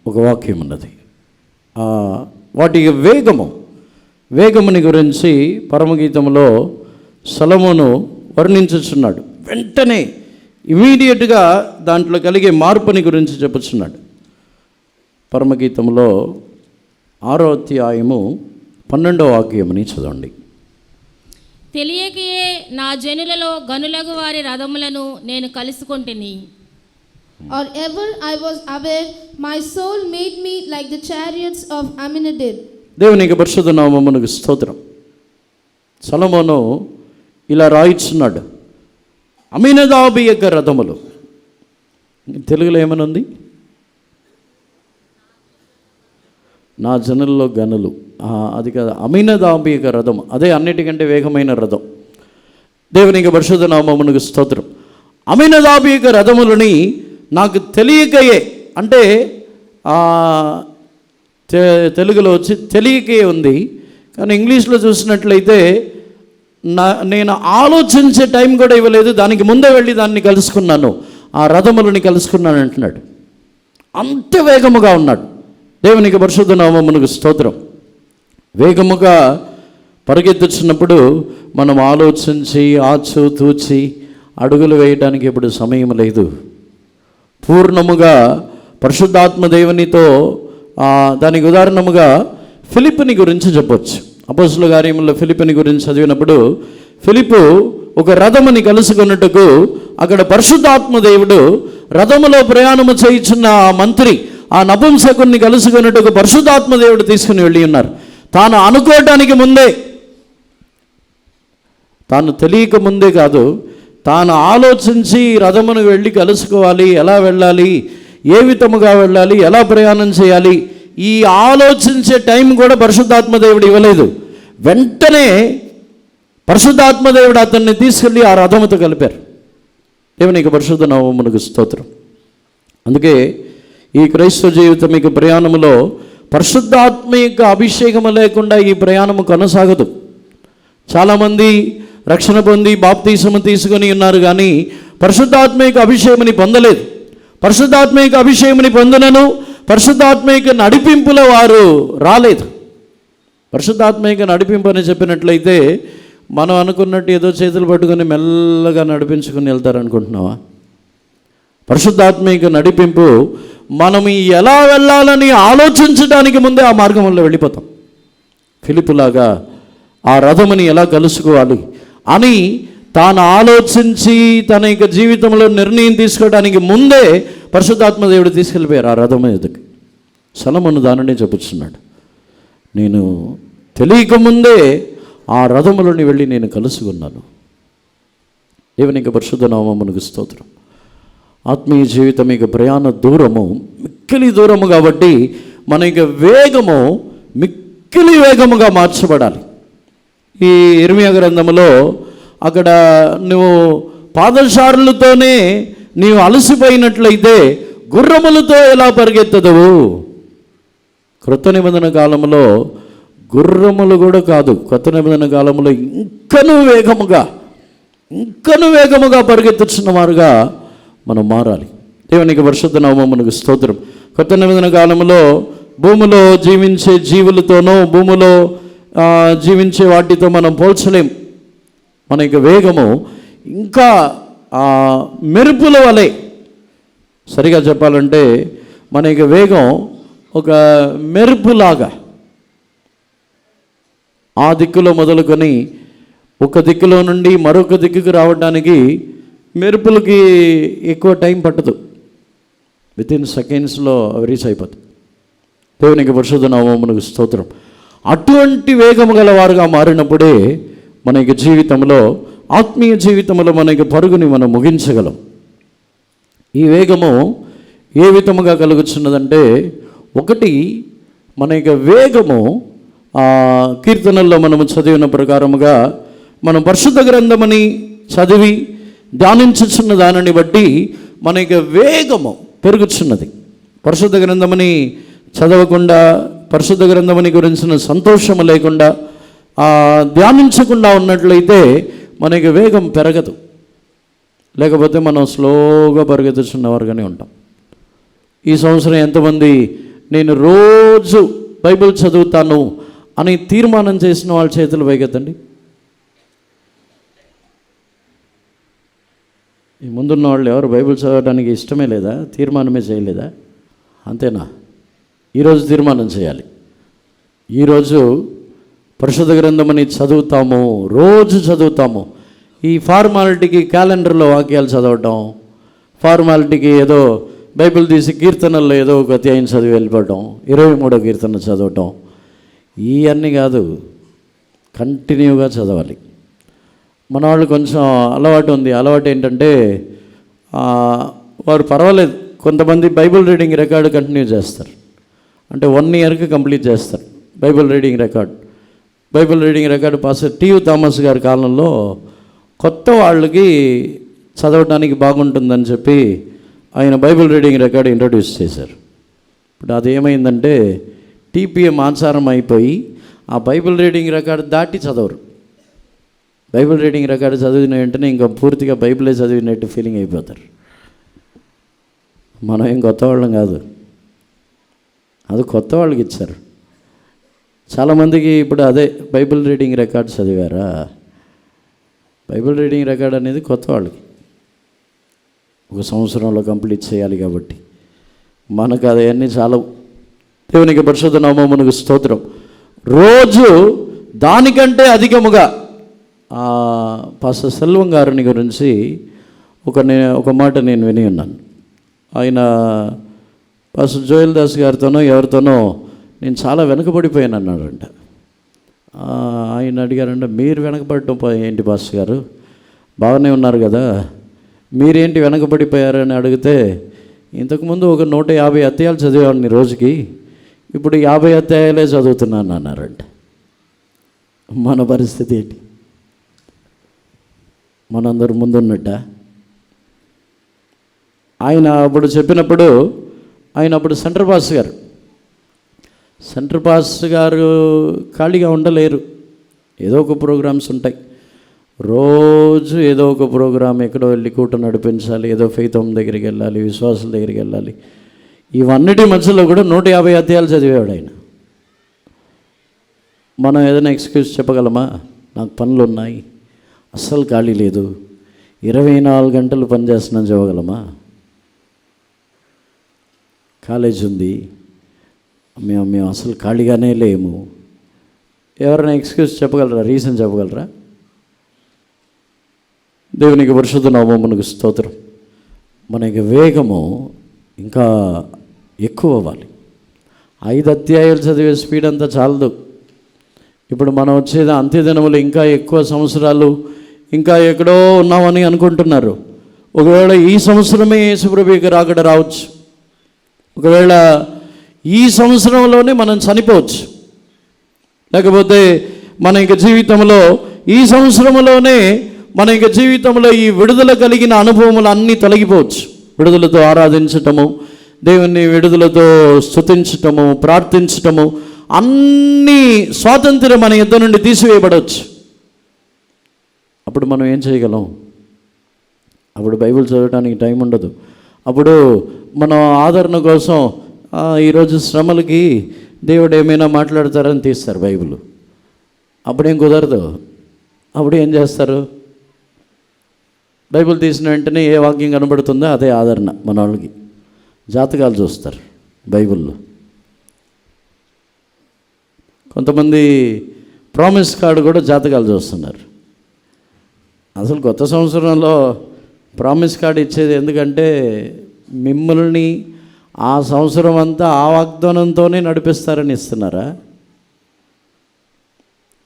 ఒక వాక్యం ఉన్నది. వాటి వేగముని గురించి పరమగీతంలో సొలొమోను వర్ణించుచున్నాడు. వెంటనే ఇమీడియట్గా దాంట్లో కలిగే మార్పుని గురించి చెప్పుచున్నాడు. పరమగీతంలో 6వ అధ్యాయము 12వ వాక్యముని చదవండి. తెలియకయే నా జనులలో గనులగు వారి రథములను నేను కలుసుకొంటిని. Or ever I was aware, my soul made me like the chariots of Aminadab. దేవునికి పరిశుద్ధ నామమునకు స్తోత్రం. సొలొమోను ఇలా రాయిచున్నాడు, అమినదాబు యొక్క రథములు. తెలుగులో ఏమనుంది? నా జనుల్లో గనులు. అది కాదు, అమినదాబు యొక్క రథం. అదే అన్నిటికంటే వేగమైన రథం. దేవునికి పరిశుద్ధ నామమునకు స్తోత్రం. అమినదాబు యొక్క రథములని నాకు తెలియకయే, అంటే తెలుగులో వచ్చి తెలియకే ఉంది, కానీ ఇంగ్లీష్లో చూసినట్లయితే నేను ఆలోచించే టైం కూడా ఇవ్వలేదు, దానికి ముందే వెళ్ళి దాన్ని కలుసుకున్నాను, ఆ రథములని కలుసుకున్నాను అంటున్నాడు. అంత వేగముగా ఉన్నాడు. దేవునికి పరిశుద్ధ నామమునకు స్తోత్రం. వేగముగా పరిగెత్తుచున్నప్పుడు మనం ఆలోచించి తూచి అడుగులు వేయడానికి ఇప్పుడు సమయం లేదు. పూర్ణముగా పరిశుద్ధాత్మ దేవునితో, దానికి ఉదాహరణముగా ఫిలిప్పుని గురించి చెప్పవచ్చు. అపోస్తలుల కార్యముల్లో ఫిలిప్పుని గురించి చదివినప్పుడు, ఫిలిప్పు ఒక రథముని కలుసుకున్నట్టుకు అక్కడ పరిశుద్ధాత్మ దేవుడు రథములో ప్రయాణము చేయుచున్న ఆ మంత్రి, ఆ నపుంసకుని కలుసుకున్నట్టుకు పరిశుద్ధాత్మ దేవుడు తీసుకుని వెళ్ళి ఉన్నారు. తాను అనుకోవటానికి ముందే, తాను తెలియక ముందే కాదు, తాను ఆలోచించి రథమును వెళ్ళి కలుసుకోవాలి, ఎలా వెళ్ళాలి, ఏ విధముగా వెళ్ళాలి, ఎలా ప్రయాణం చేయాలి, ఈ ఆలోచించే టైం కూడా పరిశుద్ధాత్మదేవుడు ఇవ్వలేదు. వెంటనే పరిశుద్ధాత్మదేవుడు అతన్ని తీసుకెళ్ళి ఆ రథముతో కలిపారు. దేవునికి పరిశుద్ధ నామమునకు స్తోత్రం. అందుకే ఈ క్రైస్తవ జీవితం యొక్క ప్రయాణములో పరిశుద్ధాత్మ యొక్క అభిషేకము లేకుండా ఈ ప్రయాణము కొనసాగదు. చాలామంది రక్షణ పొంది బాప్తీసము తీసుకొని ఉన్నారు, కానీ పరిశుద్ధాత్మ యొక్క అభిషేకముని పొందలేదు. పరిశుద్ధాత్మ యొక్క అభిషేకముని పొందినను పరిశుద్ధాత్మ యొక్క నడిపింపులో వారు రాలేదు. పరిశుద్ధాత్మ యొక్క నడిపింపు అని చెప్పినట్లయితే మనం అనుకున్నట్టు ఏదో చేతులు పట్టుకొని మెల్లగా నడిపించుకొని వెళ్తారనుకుంటున్నావా? పరిశుద్ధాత్మ యొక్క నడిపింపు మనం ఎలా వెళ్ళాలని ఆలోచించడానికి ముందే ఆ మార్గంలో వెళ్ళిపోతాం. ఫిలిప్పులాగా ఆ రథముని ఎలా కలుసుకోవాలి అని తాను ఆలోచించి తన యొక్క జీవితంలో నిర్ణయం తీసుకోవడానికి ముందే పరిశుద్ధాత్మ దేవుడు తీసుకెళ్ళిపోయారు ఆ రథం ఎదుగు. సొలొమోను దానినే చెప్పుచున్నాడు, నేను తెలియకముందే ఆ రథములని వెళ్ళి నేను కలుసుకున్నాను. దేవునికి పరిశుద్ధ నామమునకు స్తోత్రం. ఆత్మీయ జీవితం యొక్క ప్రయాణ దూరము మిక్కిలి దూరము కాబట్టి మన యొక్క వేగము మిక్కిలి వేగముగా మార్చబడాలి. ఈ ఇర్మియా గ్రంథములో అక్కడ నువ్వు పాదచారులతోనే నీవు అలసిపోయినట్లయితే గుర్రములతో ఎలా పరిగెత్తదవు? క్రొత్త నిబంధన కాలంలో గుర్రములు కూడా కాదు, కొత్త నిబంధన కాలంలో ఇంకనూ వేగముగా పరిగెత్తుచున్న వారుగా మనం మారాలి. దేవునికి పరిశుద్ధ నామమునకు స్తోత్రం. కొత్త నిబంధన కాలంలో భూమిలో జీవించే జీవులతోనో భూమిలో జీవించే వాటితో మనం పోల్చలేం. మన యొక్క వేగము ఇంకా మెరుపుల వలె, సరిగా చెప్పాలంటే మన యొక్క వేగం ఒక మెరుపులాగా ఆ దిక్కులో మొదలుకొని ఒక దిక్కులో నుండి మరొక దిక్కుకు రావడానికి మెరుపులకి ఎక్కువ టైం పట్టదు, వితిన్ సెకండ్స్లో రీచ్ అయిపోతుంది. దేవునికి పరిశుద్ధ నామమునకు స్తోత్రం. అటువంటి వేగము గల వారుగా మారినప్పుడే మన యొక్క జీవితంలో, ఆత్మీయ జీవితంలో మన యొక్క పరుగుని మనం ముగించగలం. ఈ వేగము ఏ విధముగా కలుగుతున్నదంటే, ఒకటి మన యొక్క వేగము కీర్తనల్లో మనము చదివిన ప్రకారముగా మనం పరిశుద్ధ గ్రంథమని చదివి ధ్యానించుచున్న దానిని బట్టి మన యొక్క వేగము పెరుగుచున్నది. పరిశుద్ధ గ్రంథమని చదవకుండా, పరిశుద్ధ గ్రంథమని గురించిన సంతోషము లేకుండా ధ్యానించకుండా ఉన్నట్లయితే మన యొక్క వేగం పెరగదు. లేకపోతే మనం స్లోగా పరిగెత్తుచున్నవారుగానే ఉంటాం. ఈ సంవత్సరం ఎంతమంది నేను రోజు బైబిల్ చదువుతాను అని తీర్మానం చేసిన వాళ్ళ చేతులు పైకెత్తండి. ఈ ముందున్న వాళ్ళు ఎవరు బైబిల్ చదవడానికి ఇష్టమే లేదా, తీర్మానమే చేయలేదా? అంతేనా? ఈరోజు తీర్మానం చేయాలి. ఈరోజు పరిశుద్ధ గ్రంథమని చదువుతాము, రోజు చదువుతాము. ఈ ఫార్మాలిటీకి క్యాలెండర్లో వాక్యాలు చదవటం, ఫార్మాలిటీకి ఏదో బైబిల్ తీసి కీర్తనల్లో ఏదో ఒక అధ్యాయం చదివి వెళ్ళిపోవటం, 23వ కీర్తన చదవటం, ఇవన్నీ కాదు. కంటిన్యూగా చదవాలి. మన వాళ్ళు కొంచెం అలవాటు ఉంది. అలవాటు ఏంటంటే వారు పర్వాలేదు, కొంతమంది బైబిల్ రీడింగ్ రికార్డు కంటిన్యూ చేస్తారు. అంటే 1 ఇయర్కి కంప్లీట్ చేస్తారు Bible reading record. Bible reading record pastor T U. Thomas గారి కాలంలో కొత్త వాళ్ళకి చదవడానికి బాగుంటుందని చెప్పి ఆయన బైబిల్ రీడింగ్ రికార్డు ఇంట్రడ్యూస్ చేశారు. ఇప్పుడు అది ఏమైందంటే టీపీఎం ఆచారం అయిపోయి ఆ బైబిల్ రీడింగ్ రికార్డు దాటి చదవరు. బైబిల్ రీడింగ్ రికార్డు చదివిన వెంటనే ఇంకా పూర్తిగా బైబిలే చదివినట్టు ఫీలింగ్ అయిపోతారు. మనం ఏం కొత్త వాళ్ళం కాదు, అది కొత్త వాళ్ళకి ఇచ్చారు. చాలామందికి ఇప్పుడు అదే బైబిల్ రీడింగ్ రికార్డ్ చదివారా? బైబిల్ రీడింగ్ రికార్డ్ అనేది కొత్త వాళ్ళకి 1 సంవత్సరంలో కంప్లీట్ చేయాలి. కాబట్టి మనకు అవన్నీ చాలా. దేవునికి పరిశుద్ధ నామమునకు స్తోత్రం. రోజు దానికంటే అధికముగా పాస్టర్ సెల్వం గారిని గురించి ఒక మాట నేను విని ఉన్నాను. ఆయన పాస్టర్ జోయల్ దాస్ గారితోనో ఎవరితోనో నేను చాలా వెనకబడిపోయాను అన్నాడంట. ఆయన అడిగారంట, మీరు వెనకబడటం ఏంటి పాస్టర్ గారు, బాగానే ఉన్నారు కదా, మీరేంటి వెనకబడిపోయారని అడిగితే, ఇంతకుముందు ఒక 150 అధ్యాయాలు చదివేవాడిని రోజుకి, ఇప్పుడు 50 అధ్యాయాలే చదువుతున్నాను అన్నారంట. మన పరిస్థితి ఏంటి? మనందరూ ముందున్నట్ట. ఆయన అప్పుడు చెప్పినప్పుడు, ఆయన అప్పుడు సెంటర్ పాస్ గారు ఖాళీగా ఉండలేరు. ఏదో ఒక ప్రోగ్రామ్స్ ఉంటాయి, రోజు ఏదో ఒక ప్రోగ్రాం, ఎక్కడో వెళ్ళి కూట నడిపించాలి, ఏదో ఫెయిత్ హోమ్ దగ్గరికి వెళ్ళాలి, విశ్వాసుల దగ్గరికి వెళ్ళాలి. ఇవన్నిటి మధ్యలో కూడా 150 అధ్యాయాలు చదివేవాడు ఆయన. మనం ఏదైనా ఎక్స్క్యూజ్ చెప్పగలమా? నాకు పనులు ఉన్నాయి, అస్సలు ఖాళీ లేదు, 24 గంటలు పనిచేస్తున్నాను చెప్పగలమా? కాలేజ్ ఉంది, మేము అసలు ఖాళీగానే లేము. ఎవరైనా ఎక్స్క్యూజ్ చెప్పగలరా? రీజన్ చెప్పగలరా? దేవునికి పరిశుద్ధ నామమునకు స్తోత్రం. మనకి వేగము ఇంకా ఎక్కువ అవ్వాలి. 5 అధ్యాయాలు చదివే స్పీడ్ అంతా చాలదు. ఇప్పుడు మనం వచ్చేది అంత్యదినములు, ఇంకా ఎక్కువ సంవత్సరాలు ఇంకా ఎక్కడో ఉన్నామని అనుకుంటున్నారు. ఒకవేళ ఈ సంవత్సరమే యేసుప్రభువుకి రాకడ రావచ్చు. ఒకవేళ ఈ సంవత్సరంలోనే మనం చనిపోవచ్చు. లేకపోతే మన ఇంక జీవితంలో ఈ సంవత్సరంలోనే మన ఇంక జీవితంలో ఈ విడుదల కలిగిన అనుభవములు అన్నీ తొలగిపోవచ్చు. విడుదలతో ఆరాధించటము, దేవుని విడుదలతో స్తుతించటము, ప్రార్థించటము, అన్నీ స్వాతంత్ర్యం మన యుద్ధ నుండి తీసివేయబడవచ్చు. అప్పుడు మనం ఏం చేయగలం? అప్పుడు బైబిల్ చదవడానికి టైం ఉండదు. అప్పుడు మనం ఆదరణ కోసం ఈరోజు శ్రమలకి దేవుడు ఏమైనా మాట్లాడతారని తీస్తారు బైబిల్. అప్పుడేం కుదరదు. అప్పుడు ఏం చేస్తారు? బైబిల్ తీసిన వెంటనే ఏ వాక్యం కనబడుతుందో అదే ఆదరణ. మన వాళ్ళకి జాతకాలు చూస్తారు బైబిల్లో. కొంతమంది ప్రామిస్ కార్డు కూడా జాతకాలు చూస్తున్నారు. అసలు కొత్త సంవత్సరంలో ప్రామిస్ కార్డు ఇచ్చేది ఎందుకంటే మిమ్మల్ని ఆ సంవత్సరం అంతా ఆ వాగ్దానంతోనే నడిపిస్తారని ఇస్తున్నారా?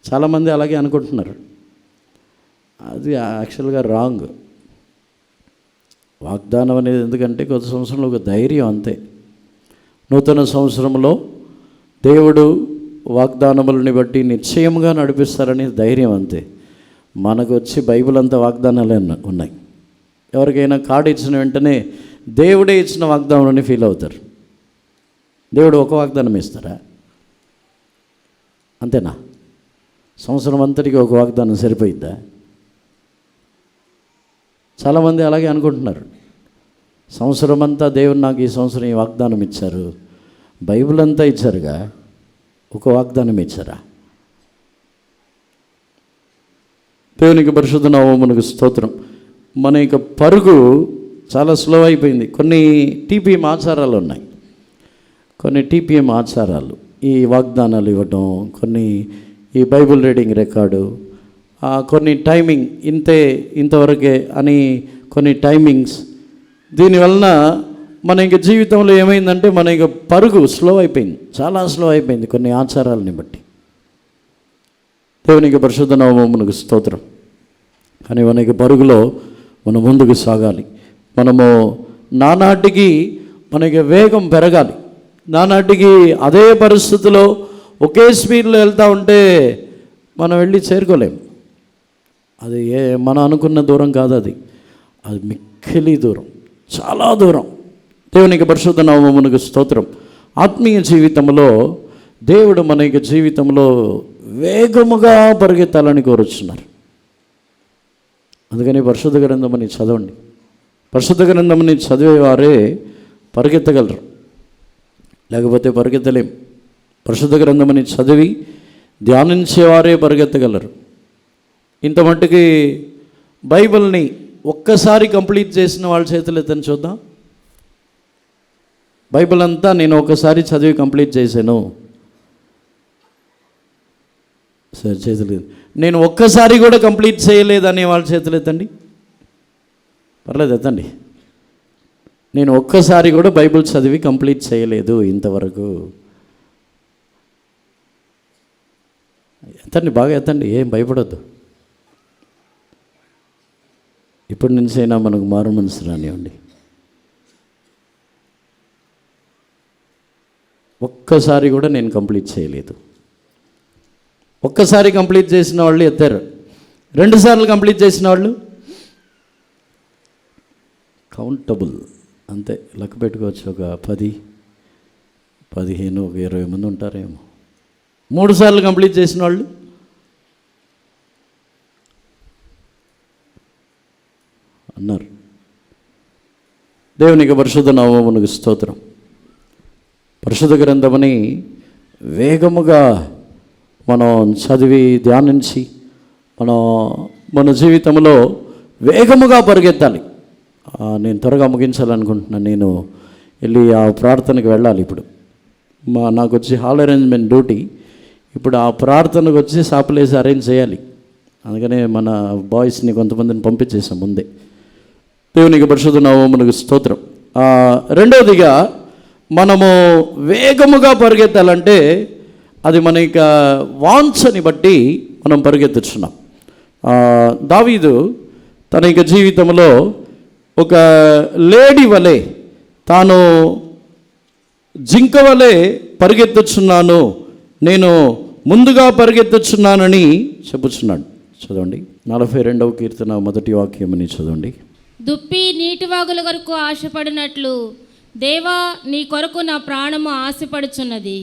చాలామంది అలాగే అనుకుంటున్నారు. అది యాక్చువల్గా రాంగ్. వాగ్దానం అనేది ఎందుకంటే కొత్త సంవత్సరంలో ఒక ధైర్యం అంతే. నూతన సంవత్సరంలో దేవుడు వాగ్దానములని బట్టి నిశ్చయంగా నడిపిస్తారని ధైర్యం అంతే. మనకు వచ్చి బైబిల్ అంతా వాగ్దానాలే ఉన్నాయి. ఎవరికైనా కార్డు ఇచ్చిన వెంటనే దేవుడే ఇచ్చిన వాగ్దానాన్ని ఫీల్ అవుతారు. దేవుడు ఒక వాగ్దానం ఇస్తారా? అంతేనా? సంవత్సరం అంతటికి ఒక వాగ్దానం సరిపోయిద్దా? చాలామంది అలాగే అనుకుంటున్నారు. సంవత్సరం అంతా దేవుడు నాకు ఈ సంవత్సరం ఈ వాగ్దానం ఇచ్చారు, బైబిల్ అంతా ఇచ్చారుగా, ఒక వాగ్దానం ఇచ్చారా? దేవునికి పరిశుద్ధ నామమునకు స్తోత్రం. మన యొక్క పరుగు చాలా స్లో అయిపోయింది. కొన్ని టీపీఎం ఆచారాలు ఉన్నాయి, కొన్ని టీపీఎం ఆచారాలు, ఈ వాగ్దానాలు ఇవ్వటం, కొన్ని ఈ బైబిల్ రీడింగ్ రికార్డు, కొన్ని టైమింగ్ ఇంతవరకే అని కొన్ని టైమింగ్స్. దీనివలన మన ఇంక జీవితంలో ఏమైందంటే మన ఇంక పరుగు స్లో అయిపోయింది, చాలా స్లో అయిపోయింది కొన్ని ఆచారాలని బట్టి. దేవునికి పరిశుద్ధ నామమునకు స్తోత్రం. కానీ మన యొక్క పరుగులో మనం ముందుకు సాగాలి. మనము నానాటికి మనకి వేగం పెరగాలి. నానాటికి అదే పరిస్థితిలో ఒకే స్పీడ్లో వెళ్తూ ఉంటే మనం వెళ్ళి చేరుకోలేము. అది మనం అనుకున్న దూరం కాదు, అది మిక్కిలి దూరం, చాలా దూరం. దేవునికి పరిశుద్ధ నామమునకు స్తోత్రం. ఆత్మీయ జీవితంలో దేవుడు మన యొక్క జీవితంలో వేగముగా పరిగెత్తాలని కోరుచున్నారు. అందుకని పరిశుద్ధ గ్రంథమని చదవండి. పరిశుద్ధ గ్రంథమని చదివేవారే పరిగెత్తగలరు, లేకపోతే పరిగెత్తలేం. పరిశుద్ధ గ్రంథమని చదివి ధ్యానించేవారే పరిగెత్తగలరు. ఇంత మట్టుకి బైబిల్ని ఒక్కసారి కంప్లీట్ చేసిన వాళ్ళ చేతులు ఎత్తని చూద్దాం. బైబిల్ అంతా నేను ఒకసారి చదివి కంప్లీట్ చేశాను, సరే చేతులు. నేను ఒక్కసారి కూడా కంప్లీట్ చేయలేదనే వాళ్ళ చేతులు ఎత్తండి. పర్లేదు, ఎత్తండి. నేను ఒక్కసారి కూడా బైబిల్ చదివి కంప్లీట్ చేయలేదు ఇంతవరకు. ఎత్తండి, బాగా ఎత్తండి, ఏం భయపడొద్దు. ఇప్పటి నుంచైనా మనకు మారు మనసు రానివ్వండి. ఒక్కసారి కూడా నేను కంప్లీట్ చేయలేదు. ఒక్కసారి కంప్లీట్ చేసిన వాళ్ళు ఎత్తారు. 2 సార్లు కంప్లీట్ చేసిన వాళ్ళు కౌంటబుల్, అంతే, లెక్క పెట్టుకోవచ్చు. ఒక 10, 15, ఒక 20 మంది ఉంటారేమో. 3 సార్లు కంప్లీట్ చేసిన వాళ్ళు అన్నారు. దేవునికి పరిశుద్ధ నామమునకు స్తోత్రం. పరిశుద్ధ గ్రంథమని వేగముగా మనం చదివి ధ్యానించి మన జీవితంలో వేగముగా పరిగెత్తాలి. నేను త్వరగా ముగించాలనుకుంటున్నాను. నేను వెళ్ళి ఆ ప్రార్థనకు వెళ్ళాలి. ఇప్పుడు నాకు వచ్చి హాల్ అరేంజ్మెంట్ డ్యూటీ. ఇప్పుడు ఆ ప్రార్థనకు వచ్చి సాపులేసి అరేంజ్ చేయాలి. అందుకనే మన బాయ్స్ని కొంతమందిని పంపించేసాం ముందే. దేవునికి పరిశుద్ధ నామమునకు స్తోత్రం. రెండవదిగా మనము వేగముగా పరిగెత్తాలంటే అది మన యొక్క వాంఛని బట్టి మనం పరిగెత్తుచున్నాం. దావీదు తన యొక్క జీవితంలో ఒక లేడీ వలె, తాను జింక వలె పరిగెత్తుచున్నాను, నేను ముందుగా పరిగెత్తుచున్నానని చెప్పుచున్నాడు. చదవండి, 42వ కీర్తన 1వ వాక్యమని చదవండి. దుప్పి నీటివాగుల కొరకు ఆశపడినట్లు దేవా, నీ కొరకు నా ప్రాణము ఆశపడుచున్నది.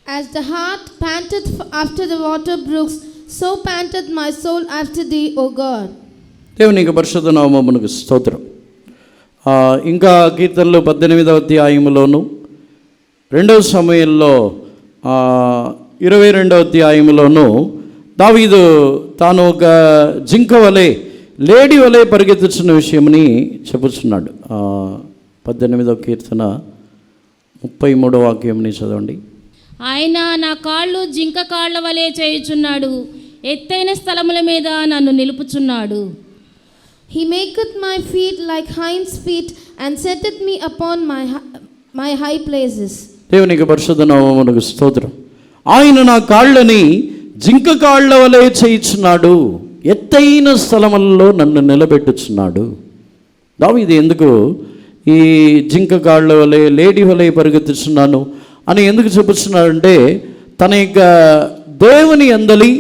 As the heart panteth after the water brooks, so panteth my soul after thee, O God. దేవునికి పరిశుద్ధ నామమునకు స్తోత్రం. ఇంకా కీర్తనలు 18వ అధ్యాయములోను 2వ సమూయేలులో 22వ అధ్యాయములోను దావీదు తాను ఒక జింక వలె, లేడీ వలె పరిగెత్తుచున్న విషయమని చెప్పుచున్నాడు. 18వ కీర్తన 33వ వాక్యంని చదవండి. ఆయన నా కాళ్ళు జింక కాళ్ళ వలె చేయుచున్నాడు, ఎత్తైన స్థలముల మీద నన్ను నిలుపుచున్నాడు. He maketh my feet like hinds feet and setteth me upon my high places. దేవునికి పరిశుద్ధ నామమునకు స్తోత్రం. ఆయన నా కాళ్ళని జింక కాళ్ళ వలె చేయుచున్నాడు, ఎత్తైన స్థలములలో నన్ను నిలబెట్టుచున్నాడు. దావీదు ఎందుకు ఈ జింక కాళ్ళ వలె, లేడీ వలె పరిగెత్తుచున్నాను అని ఎందుకు చెప్పుచున్నాడంటే, తన యొక్క దేవుని అందలి,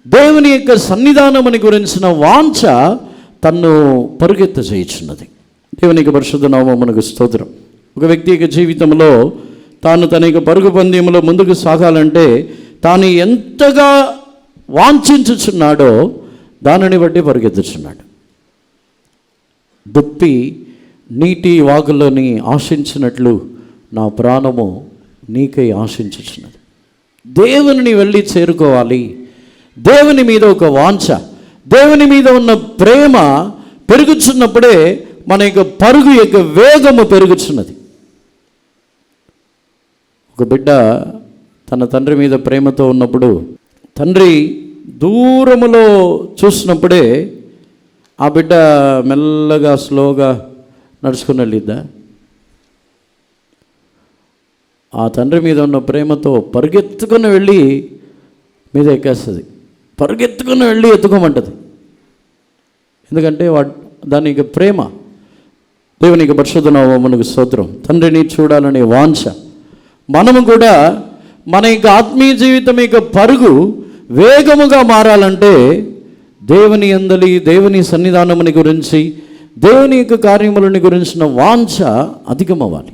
దేవుని యొక్క సన్నిధానముని గురించిన వాంఛ తన్ను పరుగెత్త చేయుచున్నది. దేవునికి పరిశుద్ధ నామమునకు స్తోత్రం. ఒక వ్యక్తి యొక్క జీవితంలో తాను తన యొక్క పరుగు పంద్యంలో ముందుకు సాగాలంటే తాను ఎంతగా వాంఛించుచున్నాడో దానిని బట్టి పరుగెత్తుచున్నాడు. దుప్పి నీటి వాగులోని ఆశించినట్లు నా ప్రాణము నీకై ఆశించుచున్నది. దేవుని వెళ్ళి చేరుకోవాలి. దేవుని మీద ఒక వాంఛ, దేవుని మీద ఉన్న ప్రేమ పెరుగుచున్నప్పుడే మన యొక్క పరుగు యొక్క వేగము పెరుగుచున్నది. ఒక బిడ్డ తన తండ్రి మీద ప్రేమతో ఉన్నప్పుడు తండ్రి దూరములో చూసినప్పుడే ఆ బిడ్డ మెల్లగా స్లోగా నడుచుకుని వెళ్ళిద్దా? ఆ తండ్రి మీద ఉన్న ప్రేమతో పరుగెత్తుకుని వెళ్ళి మీద ఎక్కేస్తుంది, పరుగెత్తుకుని వెళ్ళి ఎత్తుకోమంటుంది. ఎందుకంటే దానికి ప్రేమ. దేవునికి పరిశుద్ధ నామమునకు స్తోత్రం. తండ్రిని చూడాలనే వాంఛ. మనము కూడా మన యొక్క ఆత్మీయ జీవితం యొక్క పరుగు వేగముగా మారాలంటే దేవుని యందలి, దేవుని సన్నిధానముని గురించి, దేవుని యొక్క కార్యములని గురించిన వాంఛ అధికమవ్వాలి.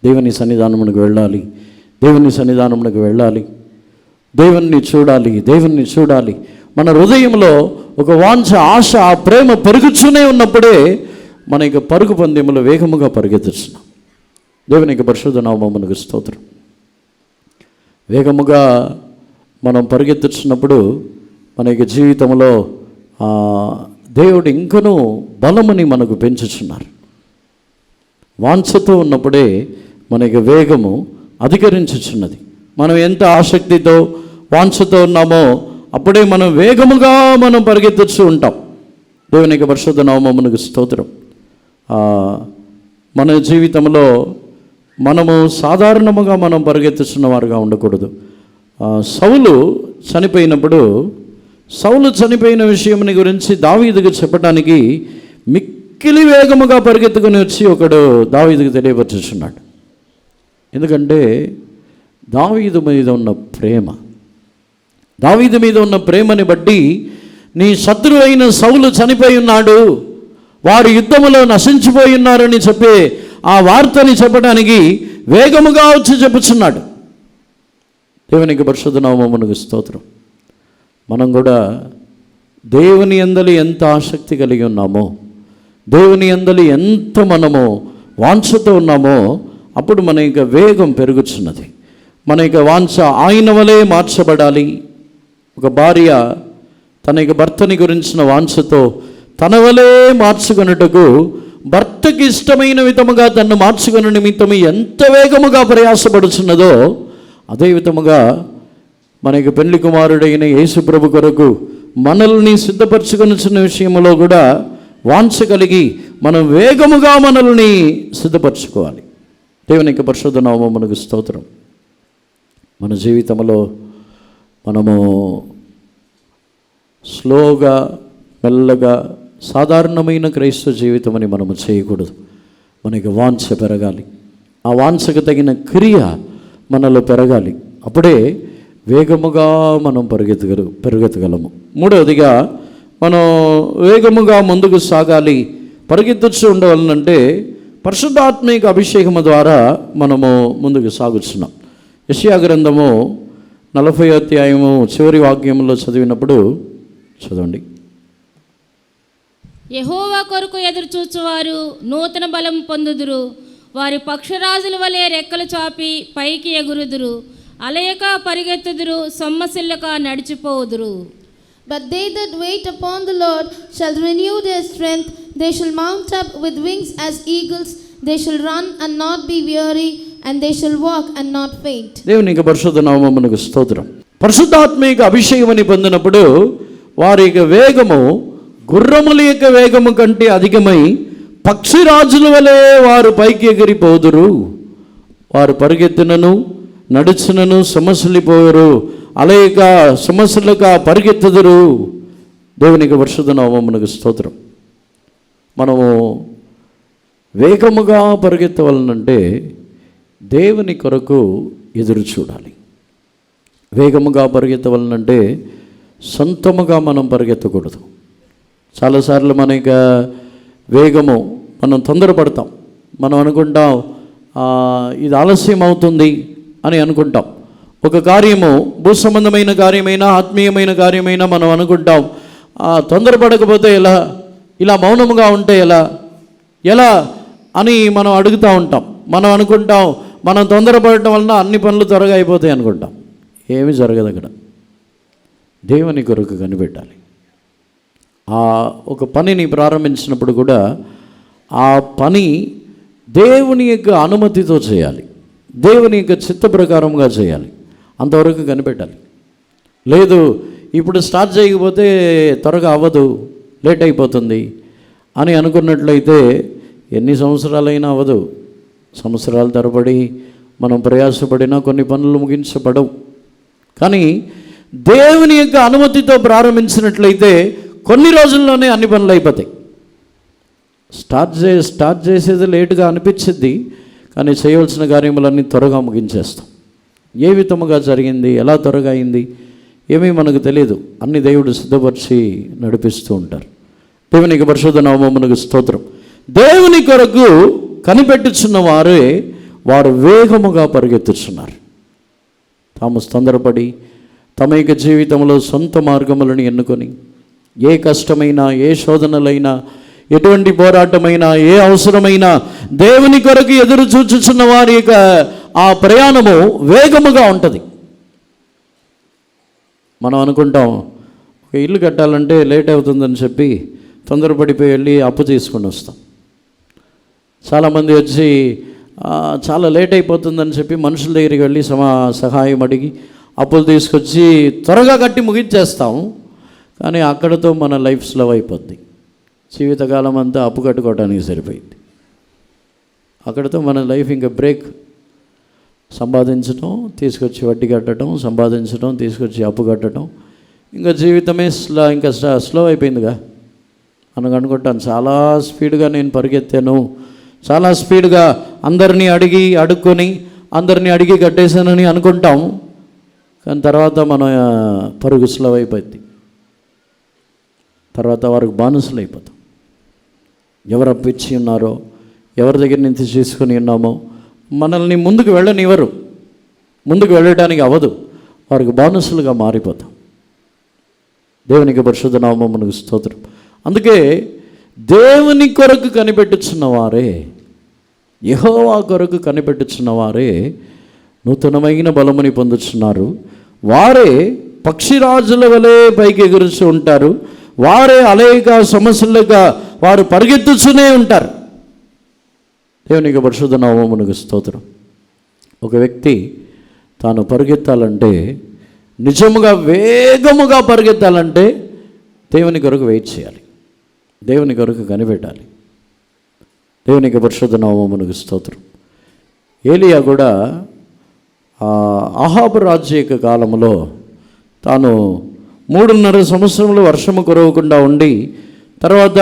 దేవుని సన్నిధానమునకు వెళ్ళాలి, దేవుని సన్నిధానమునకు వెళ్ళాలి, దేవుణ్ణి చూడాలి, దేవుణ్ణి చూడాలి. మన హృదయంలో ఒక వాంఛ, ఆశ, ఆ ప్రేమ పెరుగుతూనే ఉన్నప్పుడే మన యొక్క పరుగు పందెములు వేగముగా పరిగెత్తుతున్నాం. దేవునికి పరిశుద్ధ నామమునకు స్తోత్రం. వేగముగా మనం పరిగెత్తుతున్నప్పుడు మన యొక్క జీవితంలో దేవుడు ఇంకనూ బలముని మనకు పెంచుచున్నారు. వాంఛతో ఉన్నప్పుడే మన యొక్క వేగము అధికరించుచున్నది. మనం ఎంత ఆసక్తితో వాంఛతో ఉన్నామో అప్పుడే మనం వేగముగా మనం పరిగెత్తుతూ ఉంటాం. దేవునికి పరిశుద్ధ నామమునకు స్తోత్రం. మన జీవితంలో మనము సాధారణముగా మనం పరిగెత్తుతున్న వారుగా ఉండకూడదు. సౌలు చనిపోయిన విషయముని గురించి దావీదుకు చెప్పడానికి మిక్కిలి వేగముగా పరిగెత్తుకుని వచ్చి ఒకడు దావీదుకు తెలియపరుచుచున్నాడు. ఎందుకంటే దావీదు మీద ఉన్న ప్రేమ, దావీదు మీద ఉన్న ప్రేమని బట్టి నీ శత్రువు అయిన సౌలు చనిపోయి ఉన్నాడు, వారు యుద్ధములో నశించిపోయి ఉన్నారని చెప్పే ఆ వార్తని చెప్పడానికి వేగముగా వచ్చి చెప్పుచున్నాడు. దేవునికి పరిశుద్ధ నామమునకు స్తోత్రం. మనం కూడా దేవుని యందలి ఎంత ఆసక్తి కలిగి ఉన్నామో, దేవుని యందలి ఎంత మనము వాంఛతో ఉన్నామో అప్పుడు మన యొక్క వేగం పెరుగుచున్నది. మన యొక్క వాంఛ ఆయన వలె మార్చబడాలి. ఒక భార్య తన యొక్క భర్తని గురించిన వాంఛతో తన వలె మార్చుకొనుటకు భర్తకి ఇష్టమైన విధముగా తన్ను మార్చుకునే నిమిత్తం ఎంత వేగముగా ప్రయాసపడుచున్నదో అదే విధముగా మన యొక్క పెళ్లి కుమారుడైన యేసు ప్రభు కొరకు మనల్ని సిద్ధపరచుకొనుచున్న విషయంలో కూడా వాంఛ కలిగి మనం వేగముగా మనల్ని సిద్ధపరచుకోవాలి. దేవునికి పరిశుద్ధ నామమునకు స్తోత్రం. మన జీవితంలో మనము స్లోగా, మెల్లగా, సాధారణమైన క్రైస్తవ జీవితం అని మనము చేయకూడదు. మనకి వాంఛ పెరగాలి. ఆ వాంఛకు తగిన క్రియ మనలో పెరగాలి. అప్పుడే వేగముగా మనం పెరుగెత్తగలము. మూడవదిగా మనం వేగముగా ముందుకు సాగాలి, పరిగెత్తుచు ఉండవాలంటే పరిశుద్ధాత్మిక అభిషేకము ద్వారా మనము ముందుకు సాగుతున్నాం. యెషయా గ్రంథము 40వ అధ్యాయము చివరి వాక్యంలో చదివినప్పుడు చదవండి. యెహోవా కొరకు ఎదురు చూచువారు నూతన బలం పొందుదురు. వారి పక్షరాజుల వలె రెక్కలు చాపి పైకి ఎగురుదురు. అలయక పరిగెత్తుదురు, సొమ్మసిల్లక నడిచిపోదురు. But they that wait upon the Lord shall renew their strength. They shall mount up with wings as eagles. They shall run and not be weary, and they shall walk and not faint. దేవునికి పరిశుద్ధ నామమునకు స్తోత్రం. పరిశుద్ధాత్మిక అభిషేకమని పొందినప్పుడు వారి యొక్క వేగము గుర్రముల యొక్క వేగము కంటే అధికమై పక్షిరాజుల వలె వారు పైకి ఎగిరిపోదురు. వారు పరిగెత్తునను నడుచునను సమస్యలిపోరు, అలయక సమస్యలుక పరిగెత్తుదురు. దేవునికి పరిశుద్ధ నామమునకు స్తోత్రం. మనము వేగముగా పరిగెత్తవలనంటే దేవుని కొరకు ఎదురు చూడాలి. వేగముగా పరిగెత్తవలనంటే సొంతముగా మనం పరిగెత్తకూడదు. చాలాసార్లు మన యొక్క వేగము మనం తొందరపడతాం. మనం అనుకుంటాం ఇది ఆలస్యం అవుతుంది అని అనుకుంటాం. ఒక కార్యము భూ సంబంధమైన కార్యమైనా ఆత్మీయమైన కార్యమైనా మనం అనుకుంటాం తొందరపడకపోతే ఎలా, ఇలా మౌనముగా ఉంటే ఎలా అని మనం అడుగుతూ ఉంటాం. మనం అనుకుంటాం మనం తొందరపడటం వలన అన్ని పనులు త్వరగా అయిపోతాయి అనుకుంటాం. ఏమీ జరగదు అక్కడ. దేవుని కొరకు కనిపెట్టాలి. ఒక పనిని ప్రారంభించినప్పుడు కూడా ఆ పని దేవుని యొక్క అనుమతితో చేయాలి, దేవుని యొక్క చిత్త ప్రకారంగా చేయాలి. అంతవరకు కనిపెట్టాలి. లేదు ఇప్పుడు స్టార్ట్ చేయకపోతే త్వరగా అవ్వదు, లేట్ అయిపోతుంది అని అనుకున్నట్లయితే ఎన్ని సంవత్సరాలైనా అవ్వదు. సంవత్సరాల తరబడి మనం ప్రయాసపడినా కొన్ని పనులు ముగించబడవు. కానీ దేవుని యొక్క అనుమతితో ప్రారంభించినట్లయితే కొన్ని రోజుల్లోనే అన్ని పనులు అయిపోతాయి. స్టార్ట్ చేసేది లేటుగా అనిపించింది, కానీ చేయవలసిన కార్యములన్నీ త్వరగా ముగించేస్తాం. ఏ విధముగా జరిగింది, ఎలా త్వరగా అయింది ఏమీ మనకు తెలియదు. అన్ని దేవుడు సిద్ధపరిచి నడిపిస్తూ ఉంటారు. దేవునికి పరిశుద్ధ నామమునకు స్తోత్రం. దేవుని కొరకు కనిపెట్టుచున్న వారు వేగముగా పరిగెత్తుచున్నారు. తాము తొందరపడి తమ యొక్క జీవితంలో సొంత మార్గములను ఎన్నుకొని ఏ కష్టమైనా, ఏ శోధనలైనా, ఎటువంటి పోరాటమైనా, ఏ అవసరమైనా దేవుని కొరకు ఎదురు చూచుచున్న వారి యొక్క ఆ ప్రయాణము వేగముగా ఉంటుంది. మనం అనుకుంటాం ఒక ఇల్లు కట్టాలంటే లేట్ అవుతుందని చెప్పి తొందరపడిపోయి వెళ్ళి అప్పు తీసుకొని వస్తాం. చాలామంది వచ్చి చాలా లేట్ అయిపోతుందని చెప్పి మనుషుల దగ్గరికి వెళ్ళి సహాయం అడిగి అప్పులు తీసుకొచ్చి త్వరగా కట్టి ముగించేస్తాం. కానీ అక్కడతో మన లైఫ్ స్లో అయిపోద్ది. జీవితకాలం అంతా అప్పు కట్టుకోవడానికి సరిపోయింది. అక్కడతో మన లైఫ్ ఇంకా బ్రేక్. సంపాదించడం, తీసుకొచ్చి వడ్డీ కట్టడం, సంపాదించడం, తీసుకొచ్చి అప్పు కట్టడం, ఇంకా జీవితమే ఇంకా స్లో అయిపోయిందిగా. మనకు అనుకుంటాను చాలా స్పీడ్గా నేను పరిగెత్తాను, చాలా స్పీడ్గా అందరినీ అడుక్కొని అందరినీ అడిగి కట్టేశానని అనుకుంటాం. కానీ తర్వాత మన పరుగు స్లో అయిపోయింది. తర్వాత వారికి బానిసలు అయిపోతాం. ఎవరు అప్పిచ్చి ఉన్నారో, ఎవరి దగ్గర నుంచి తీసుకొని ఉన్నామో మనల్ని ముందుకు వెళ్ళనివ్వరు, ముందుకు వెళ్ళడానికి అవ్వదు. వారికి బానిసలుగా మారిపోతాం. దేవునికి పరిశుద్ధ నామమునకు స్తోత్రం. అందుకే దేవుని కొరకు కనిపెట్టుచున్న వారే, యెహోవా కొరకు కనిపెట్టుచున్న వారే నూతనమైన బలముని పొందుతున్నారు. వారే పక్షిరాజుల వలె పైకి ఎగురుచూ ఉంటారు. వారే అనేక సమస్యలుగా వారు పరిగెత్తుతూనే ఉంటారు. దేవునికి పరిశుద్ధ నామమునకు స్తోత్రం. ఒక వ్యక్తి తాను పరిగెత్తాలంటే, నిజముగా వేగముగా పరిగెత్తాలంటే దేవుని కొరకు వెయిట్ చేయాలి, దేవుని కొరకు కనిపెట్టాలి. దేవునికి పరిశుద్ధ నామమునకు స్తోత్రం. ఏలియా కూడా అహాబు రాజు యొక్క కాలంలో తాను 3.5 సంవత్సరములు వర్షము కురవకుండా ఉండి, తర్వాత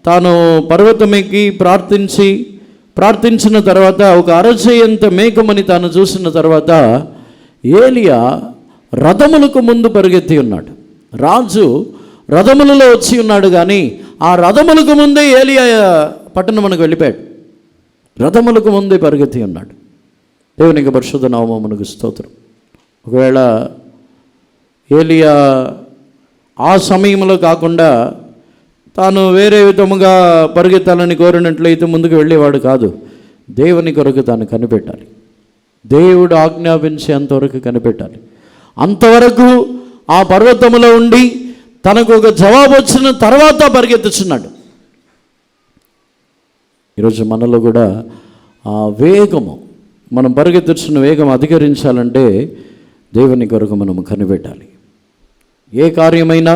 తాను పర్వతమెక్కి ప్రార్థించిన తర్వాత ఒక అరచేయంత మేఘమని తాను చూసిన తర్వాత ఏలియా రథములకు ముందు పరిగెత్తి ఉన్నాడు. రాజు రథములలో వచ్చి ఉన్నాడు, కానీ ఆ రథములకు ముందే ఏలియా పట్టణమునకు వెళ్ళిపోయాడు. రథములకు ముందే పరిగెత్తి ఉన్నాడు. దేవునికి పరిశుద్ధ నామమునకు స్తోత్రం. ఒకవేళ ఏలియా ఆ సమయంలో కాకుండా తాను వేరే విధముగా పరిగెత్తాలని కోరినట్లయితే ముందుకు వెళ్ళేవాడు కాదు. దేవుని కొరకు తాను కనిపెట్టాలి. దేవుడు ఆజ్ఞాపించి అంతవరకు కనిపెట్టాలి. అంతవరకు ఆ పర్వతములో ఉండి తనకు ఒక జవాబు వచ్చిన తర్వాత పరిగెత్తుచున్నాడు. ఈరోజు మనలో కూడా ఆ వేగము, మనం పరిగెత్తుచున్న వేగం అధికరించాలంటే దేవుని కొరకు మనము కనిపెట్టాలి. ఏ కార్యమైనా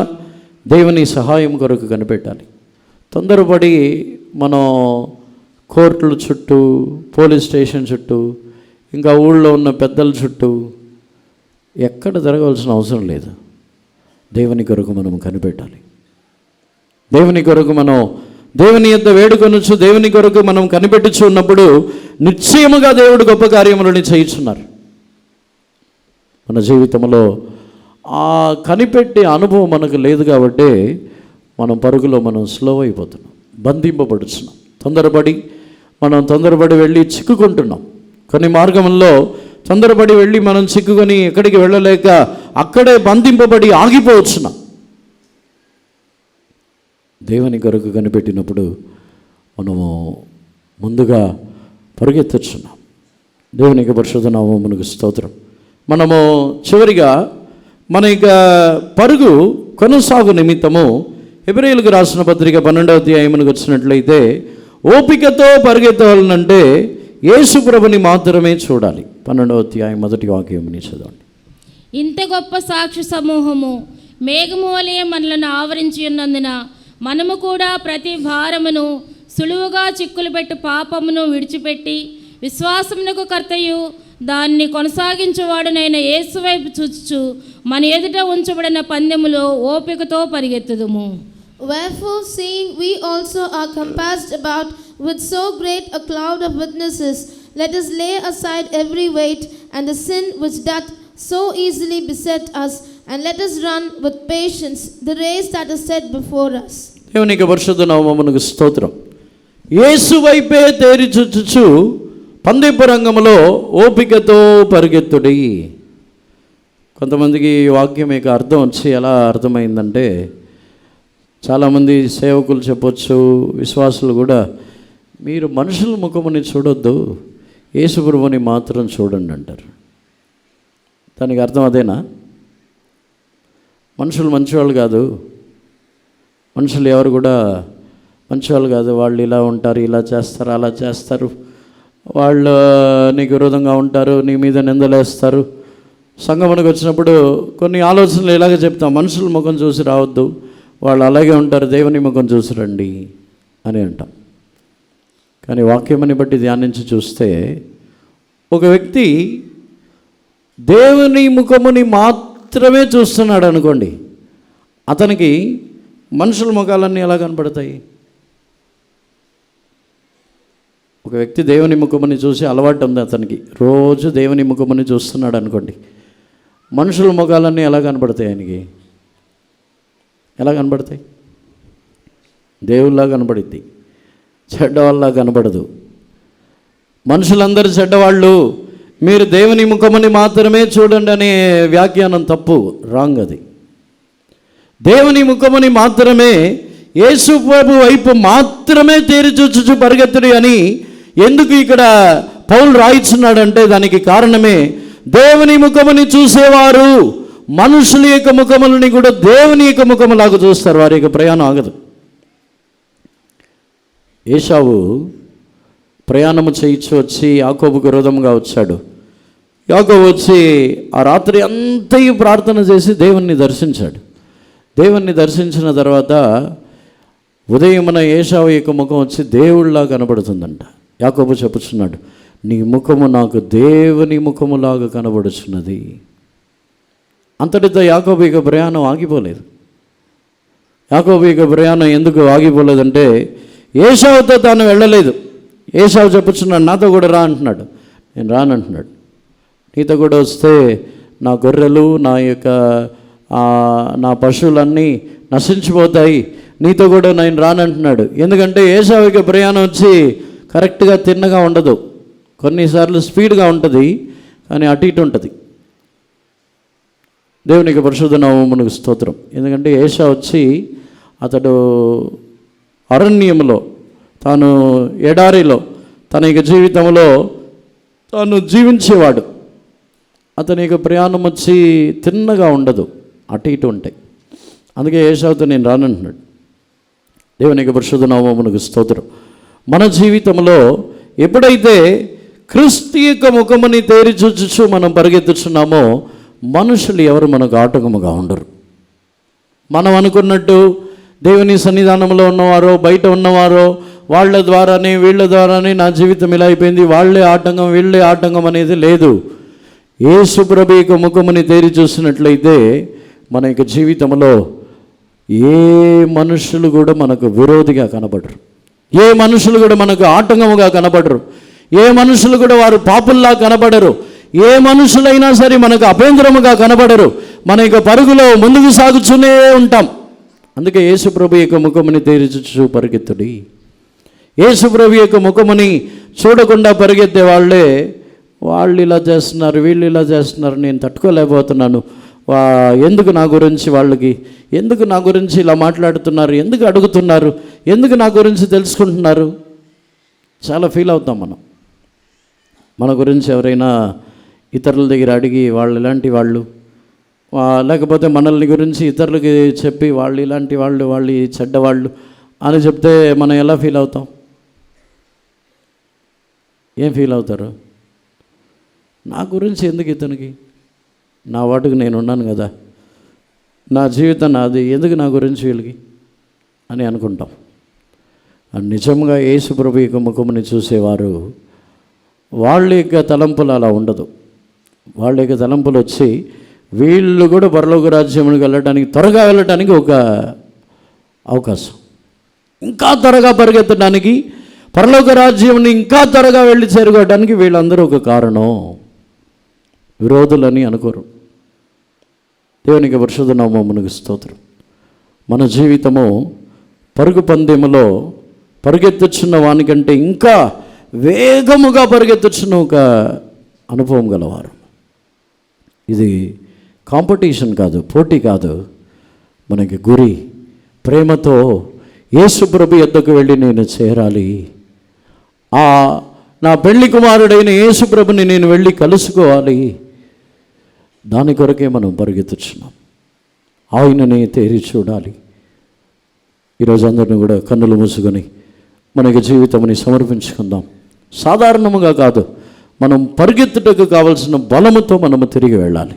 దేవుని సహాయం కొరకు కనిపెట్టాలి. తొందరపడి మనం కోర్టుల చుట్టూ, పోలీస్ స్టేషన్ చుట్టూ, ఇంకా ఊళ్ళో ఉన్న పెద్దల చుట్టూ ఎక్కడ జరగవలసిన అవసరం లేదు. దేవుని కొరకు మనం కనిపెట్టాలి. దేవుని కొరకు మనం దేవుని యొద్ద వేడుకొనొచ్చు. దేవుని కొరకు మనం కనిపెట్టుచు ఉన్నప్పుడు నిశ్చయముగా దేవుడు గొప్ప కార్యములను చేయుచున్నారు. మన జీవితంలో ఆ కనిపెట్టే అనుభవం మనకు లేదు కాబట్టి మనం పరుగులో మనం స్లో అయిపోతున్నాం, బంధింపబడుతున్నాం. తొందరపడి వెళ్ళి చిక్కుకుంటున్నాం. కొన్ని మార్గంలో తొందరపడి వెళ్ళి మనం చిక్కుకొని ఎక్కడికి వెళ్ళలేక అక్కడే బంధింపబడి ఆగిపోవచ్చున్నాం. దేవుని కొరకు కనిపెట్టినప్పుడు మనము ముందుగా పరిగెత్తుచున్నాం. దేవునికి పరిశుద్ధ నామమునకు స్తోత్రం. మనము చివరిగా మన యొక్క పరుగు కొనసాగు నిమిత్తము హెబ్రీయులకు రాసిన పత్రిక 12వ అధ్యాయమునకు వచ్చినట్లయితే, ఓపికతో పరిగెత్తవాలనంటే యేసు ప్రభుని మాత్రమే చూడాలి. 12వ అధ్యాయం 1వ వాక్యముని చదవండి. ఇంత గొప్ప సాక్షి సమూహము మేఘము వలె మనలను ఆవరించి ఉన్నందున మనము కూడా ప్రతి భారమును సులువుగా చిక్కులు పెట్టు పాపమును విడిచిపెట్టి విశ్వాసమునకు కర్తయు దాన్ని కొనసాగించువాడునైన యేసు వైపు చూచుచు మన ఎదుట ఉంచబడిన పందెములో ఓపికతో పరిగెత్తుదుము. Wherefore, seeing we also are compassed about with so great a cloud of witnesses, let us lay aside every weight and the sin which doth so easily beset us, and let us run with patience the race that is set before us. దేవునికి పరిశుద్ధ నామమునకు స్తోత్రం. యేసు వైపే తేరి చూచుచు పందెపు రంగములో ఓపికతో పరిగెత్తుడి. కొంతమందికి ఈ వాక్యం యొక్క అర్థం వచ్చి ఎలా అర్థమైందంటే, చాలామంది సేవకులు చెప్పొచ్చు, విశ్వాసులు కూడా, మీరు మనుషుల ముఖముని చూడొద్దు, యేసు ప్రభువుని మాత్రం చూడండి అంటారు. దానికి అర్థం అదేనా? మనుషులు మంచివాళ్ళు కాదు, మనుషులు ఎవరు కూడా మంచివాళ్ళు కాదు, వాళ్ళు ఇలా ఉంటారు, ఇలా చేస్తారు, అలా చేస్తారు, వాళ్ళు నీకు విరోధంగా ఉంటారు, నీ మీద నిందలేస్తారు. సంఘమునకు వచ్చినప్పుడు కొన్ని ఆలోచనలు ఇలాగే చెప్తాం, మనుషుల ముఖం చూసి రావద్దు, వాళ్ళు అలాగే ఉంటారు, దేవుని ముఖం చూసి రండి అని అంటాం. కానీ వాక్యమని బట్టి ధ్యానించి చూస్తే, ఒక వ్యక్తి దేవుని ముఖముని మాత్రమే చూస్తున్నాడు అనుకోండి, అతనికి మనుషుల ముఖాలన్నీ ఎలా కనపడతాయి? ఒక వ్యక్తి దేవుని ముఖముని చూసి అలవాటు ఉంది అతనికి, రోజు దేవుని ముఖముని చూస్తున్నాడు అనుకోండి, మనుషుల ముఖాలన్నీ ఎలా కనపడతాయి ఆయనకి? ఎలా కనపడతాయి? దేవుళ్ళలా కనపడిద్ది, చెడ్డవాళ్ళలా కనపడదు. మనుషులందరూ చెడ్డవాళ్ళు, మీరు దేవుని ముఖముని మాత్రమే చూడండి అనే వ్యాఖ్యానం తప్పు, రాంగ్. అది దేవుని ముఖముని మాత్రమే, యేసు ప్రభు వైపు మాత్రమే తేరి చూచు పరిగెత్తుడి అని ఎందుకు ఇక్కడ పౌలు రాయిస్తున్నాడంటే, దానికి కారణమే, దేవుని ముఖముని చూసేవారు మనుషుల యొక్క ముఖములని కూడా దేవుని యొక్క ముఖములాగా చూస్తారు, వారి యొక్క ప్రయాణం ఆగదు. ఏశావు ప్రయాణము చేయించి వచ్చి యాకోబుకు విరోధంగా వచ్చాడు. యాకోబు వచ్చి ఆ రాత్రి అంతయు ప్రార్థన చేసి దేవుణ్ణి దర్శించాడు. దేవుణ్ణి దర్శించిన తర్వాత ఉదయమున ఏశావు యొక్క ముఖం వచ్చి దేవుళ్ళలా కనబడుతుందంట. యాకోబు చెప్పుచున్నాడు, నీ ముఖము నాకు దేవుని ముఖములాగా కనబడుచున్నది. అంతటితో యాకోబు యొక్క ప్రయాణం ఆగిపోలేదు. యాకోబు యొక్క ప్రయాణం ఎందుకు ఆగిపోలేదంటే, ఏశావుతో తాను వెళ్ళలేదు. ఏశావు చెప్పుచున్నాడు, నాతో కూడా రా అంటున్నాడు. నేను రానంటున్నాడు. నీతో కూడా వస్తే నా గొర్రెలు, నా యొక్క నా పశువులన్నీ నశించిపోతాయి, నీతో కూడా నేను రానంటున్నాడు. ఎందుకంటే ఏశావు యొక్క ప్రయాణం వచ్చి కరెక్ట్గా తిన్నగా ఉండదు, కొన్నిసార్లు స్పీడ్గా ఉంటుంది, కానీ అటు ఇటు ఉంటుంది. దేవునికి పరిశుద్ధ నామమునకు స్తోత్రం. ఎందుకంటే ఏశావు వచ్చి అతడు అరణ్యంలో, తాను ఎడారిలో తన యొక్క జీవితంలో తాను జీవించేవాడు. అతని యొక్క ప్రయాణం వచ్చి తిన్నగా ఉండదు, అటు ఇటు ఉంటాయి. అందుకే ఏశావుతో నేను రానంటున్నాడు. దేవునికి పరిశుద్ధ నామమునకు స్తోత్రం. మన జీవితంలో ఎప్పుడైతే క్రీస్తు యొక్క ముఖముని తేరి చూచుచు మనం పరిగెత్తుచున్నామో, మనుషులు ఎవరు మనకు ఆటంకముగా ఉండరు. మనం అనుకున్నట్టు దేవుని సన్నిధానంలో ఉన్నవారో బయట ఉన్నవారో వాళ్ళ ద్వారానే వీళ్ళ ద్వారానే నా జీవితం ఇలా అయిపోయింది, వాళ్ళే ఆటంకం వీళ్ళే ఆటంకం అనేది లేదు. యేసు ప్రభు యొక్క ముఖముని తేరి చూసినట్లయితే మన యొక్క జీవితంలో ఏ మనుషులు కూడా మనకు విరోధిగా కనబడరు, ఏ మనుషులు కూడా మనకు ఆటంకముగా కనబడరు, ఏ మనుషులు కూడా వారు పాపుల్లా కనబడరు, ఏ మనుషులైనా సరే మనకు అభేంద్రముగా కనబడరు. మన యొక్క పరుగులో ముందుకు సాగుతూనే ఉంటాం. అందుకే యేసు ప్రభు యొక్క ముఖముని తేరిచు పరిగెత్తుడి. యేసు ప్రభు యొక్క ముఖముని చూడకుండా పరిగెత్తే వాళ్ళు ఇలా చేస్తున్నారు, వీళ్ళు ఇలా చేస్తున్నారు, నేను తట్టుకోలేకపోతున్నాను, ఎందుకు నా గురించి వాళ్ళకి, ఎందుకు నా గురించి ఇలా మాట్లాడుతున్నారు, ఎందుకు అడుగుతున్నారు, ఎందుకు నా గురించి తెలుసుకుంటున్నారు, చాలా ఫీల్ అవుతాం మనం. మన గురించి ఎవరైనా ఇతరుల దగ్గర అడిగి వాళ్ళు ఇలాంటి వాళ్ళు, లేకపోతే మనల్ని గురించి ఇతరులకి చెప్పి వాళ్ళు ఇలాంటి వాళ్ళు, వాళ్ళు చెడ్డవాళ్ళు అని చెప్తే మనం ఎలా ఫీల్ అవుతాం? ఏం ఫీల్ అవుతారు? నా గురించి ఎందుకు ఇతనికి, నా వాటికి నేను ఉన్నాను కదా, నా జీవితం నాది, ఎందుకు నా గురించి వీళ్ళకి అని అనుకుంటాం. నిజంగా యేసు ప్రభు యొక్క ముఖముని చూసేవారు వాళ్ళ యొక్క తలంపులు అలా ఉండదు. వాళ్ళ యొక్క తలంపులు వచ్చి వీళ్ళు కూడా పరలోక రాజ్యానికి వెళ్ళడానికి, త్వరగా వెళ్ళడానికి ఒక అవకాశం, ఇంకా త్వరగా పరిగెత్తడానికి, పరలోక రాజ్యంని ఇంకా త్వరగా వెళ్ళి చేరుకోవడానికి వీళ్ళందరూ ఒక కారణం. విరోధులని అనుకోరు. దేవునికి పరిశుద్ధ నామమునకు స్తోత్రం. మన జీవితము పరుగు పందెములో పరిగెత్తుచున్న వానికంటే ఇంకా వేగముగా పరిగెత్తుచున్న ఒక అనుభవం గలవారు. ఇది కాంపిటీషన్ కాదు, పోటీ కాదు, మనకి గురి. ప్రేమతో యేసు ప్రభు యొద్దకు వెళ్ళి నేను చేరాలి, నా పెళ్లి కుమారుడైన యేసు ప్రభుని నేను వెళ్ళి కలుసుకోవాలి, దాని కొరకే మనం పరిగెత్తుచున్నాం. ఆయననే తేరి చూడాలి. ఈరోజు అందరిని కూడా కన్నులు మూసుకొని మనకి జీవితంని సమర్పించుకుందాం. సాధారణముగా కాదు, మనం పరిగెత్తుటకు కావలసిన బలముతో మనము తిరిగి వెళ్ళాలి.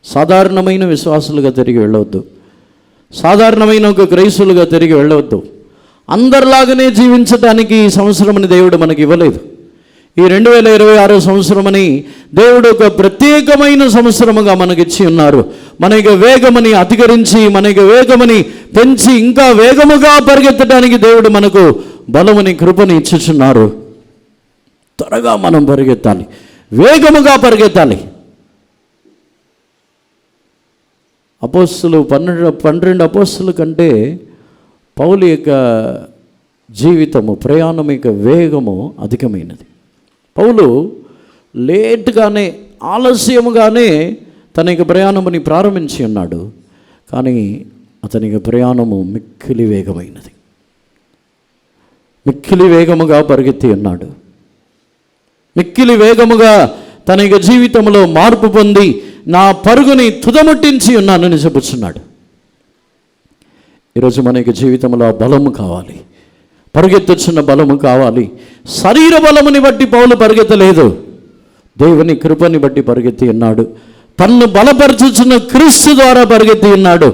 సాధారణమైన విశ్వాసులుగా తిరిగి వెళ్ళవద్దు, సాధారణమైన ఒక క్రైస్తులుగా తిరిగి వెళ్ళవద్దు. అందరిలాగానే జీవించడానికి ఈ సంవత్సరమని దేవుడు మనకి ఇవ్వలేదు. ఈ 2026 సంవత్సరమని దేవుడు ఒక ప్రత్యేకమైన సంవత్సరముగా మనకిచ్చి ఉన్నారు. మన యొక్క వేగమని అధికరించి, మన యొక్క వేగమని పెంచి ఇంకా వేగముగా పరిగెత్తడానికి దేవుడు మనకు బలముని, కృపని ఇచ్చుచున్నారు. త్వరగా మనం పరిగెత్తాలి, వేగముగా పరిగెత్తాలి. అపోస్తులు 12 అపోస్తుల కంటే పౌలు యొక్క జీవితము, ప్రయాణం యొక్క వేగము అధికమైనది. పౌలు లేట్గానే, ఆలస్యముగానే తన యొక్క ప్రయాణముని ప్రారంభించి ఉన్నాడు. కానీ అతని యొక్క ప్రయాణము మిక్కిలి వేగమైనది, మిక్కిలి వేగముగా పరిగెత్తి ఉన్నాడు. మిక్కిలి వేగముగా తన యొక్క జీవితంలో మార్పు పొంది నా పరుగుని తుదముట్టించి ఉన్నానని చెప్పుచున్నాడు. ఈరోజు మన యొక్క జీవితంలో బలము కావాలి, పరిగెత్తుచున్న బలము కావాలి. శరీర బలముని బట్టి పౌలు పరిగెత్తలేదు, దేవుని కృపని బట్టి పరిగెత్తి ఉన్నాడు. తన్ను బలపరచుచున్న క్రీస్తు ద్వారా పరిగెత్తి ఉన్నాడు.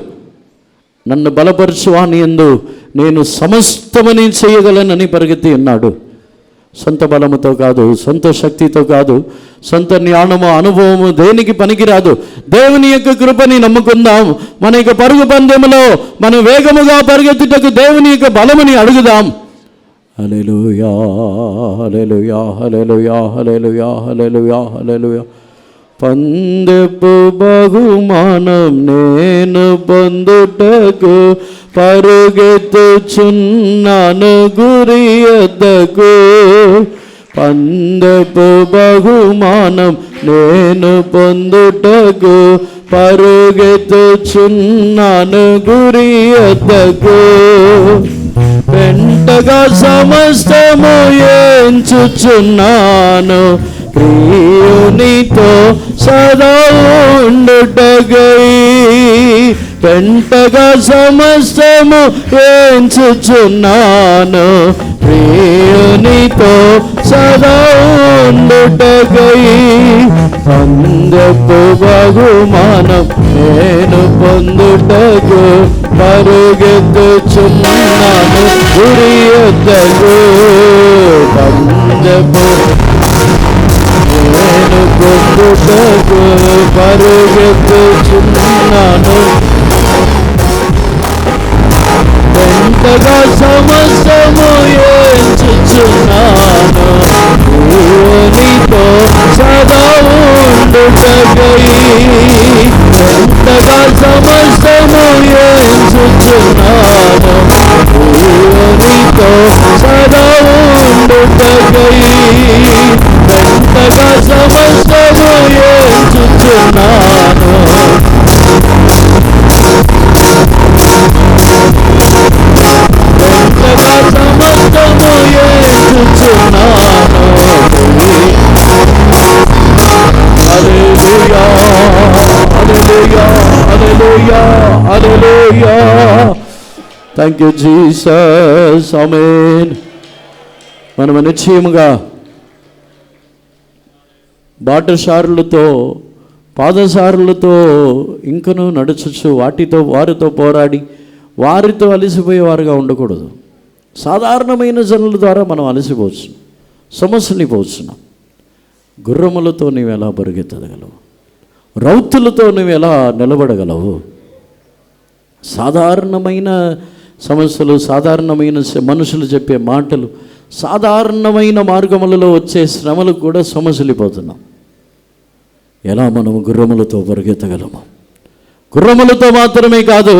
నన్ను బలపరచువాని యందు నేను సమస్తమని చేయగలనని పరిగెత్తి ఉన్నాడు. సొంత బలముతో కాదు, సొంత శక్తితో కాదు, సొంత జ్ఞానము, అనుభవము దేనికి పనికిరాదు. దేవుని యొక్క కృపని నమ్ముకుందాం. మన యొక్క పరుగు పందెములో మనం వేగముగా పరిగెత్తుటకు దేవుని యొక్క బలముని అడుగుదాం. హల్లెలూయా, హల్లెలూయా, హల్లెలూయా, హల్లెలూయా, హల్లెలూయా, హల్లెలూయా. పందెపు బహుమానం నేను పొందుటకు పరుగెత్తుచున్నాను గురి యొద్దకు. పందెపు బహుమానం నేను పొందుటకు పరుగెత్తుచున్నాను గురి యొద్దకు. వెంటగా సమస్తము ఎంచుచున్నాను ప్రియునితో సదా ఉండుటకై. వెంటగా సమస్తము ఎంచుచున్నాను ప్రియునితో సదా ఉండుటకై. పందెపు బహుమానం నేను పొందుటకు పరుగెత్తుచున్నాను గురి యొద్దకు. పందెపు నేను పొందుటకు పరుగెత్తుచున్నాను. వెంటగా సమస్తము ఎంచుచున్నాను నీతో సదా ఉండుటకై. వెంటగా సమస్తము ఎంచుచున్నాను నీతో సదా ఉండుటకై. వెంటగా సమస్తము ఎంచుచున్నాను hallelujah. Thank you Jesus. Amen. మనం నిశ్చయముగా బాటసారులతో పాదసారులతో ఇంకనూ నడుచచ్చు, వారితో పోరాడి వారితో అలసిపోయేవారుగా ఉండకూడదు. సాధారణమైన జనుల ద్వారా మనం అలసిపోవచ్చు, సమస్యని పోవచ్చున్నాం. గుర్రములతో నీవు ఎలా పరిగెత్తగలవు? రౌతులతో నువ్వు ఎలా నిలబడగలవు? సాధారణమైన సమస్యలు, సాధారణమైన మనుషులు చెప్పే మాటలు, సాధారణమైన మార్గములలో వచ్చే శ్రమలు కూడా సమస్యలిపోతున్నాం. ఎలా మనము గుర్రములతో పరిగెత్తగలము? గుర్రములతో మాత్రమే కాదు,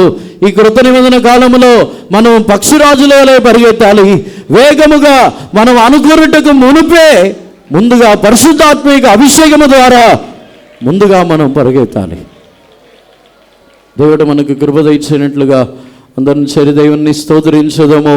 ఈ కృత నిబంధన కాలంలో మనం పక్షిరాజులే పరిగెత్తాలి. వేగముగా మనం అనుకున్నట్టుకు మునిపే ముందుగా పరిశుద్ధాత్మిక అభిషేకము ద్వారా ముందుగా మనం పరిగెత్తాలి. దేవుడు మనకు కృప ఇచ్చినట్లుగా అందరిని చేరి దేవుణ్ణి స్తోత్రించదము.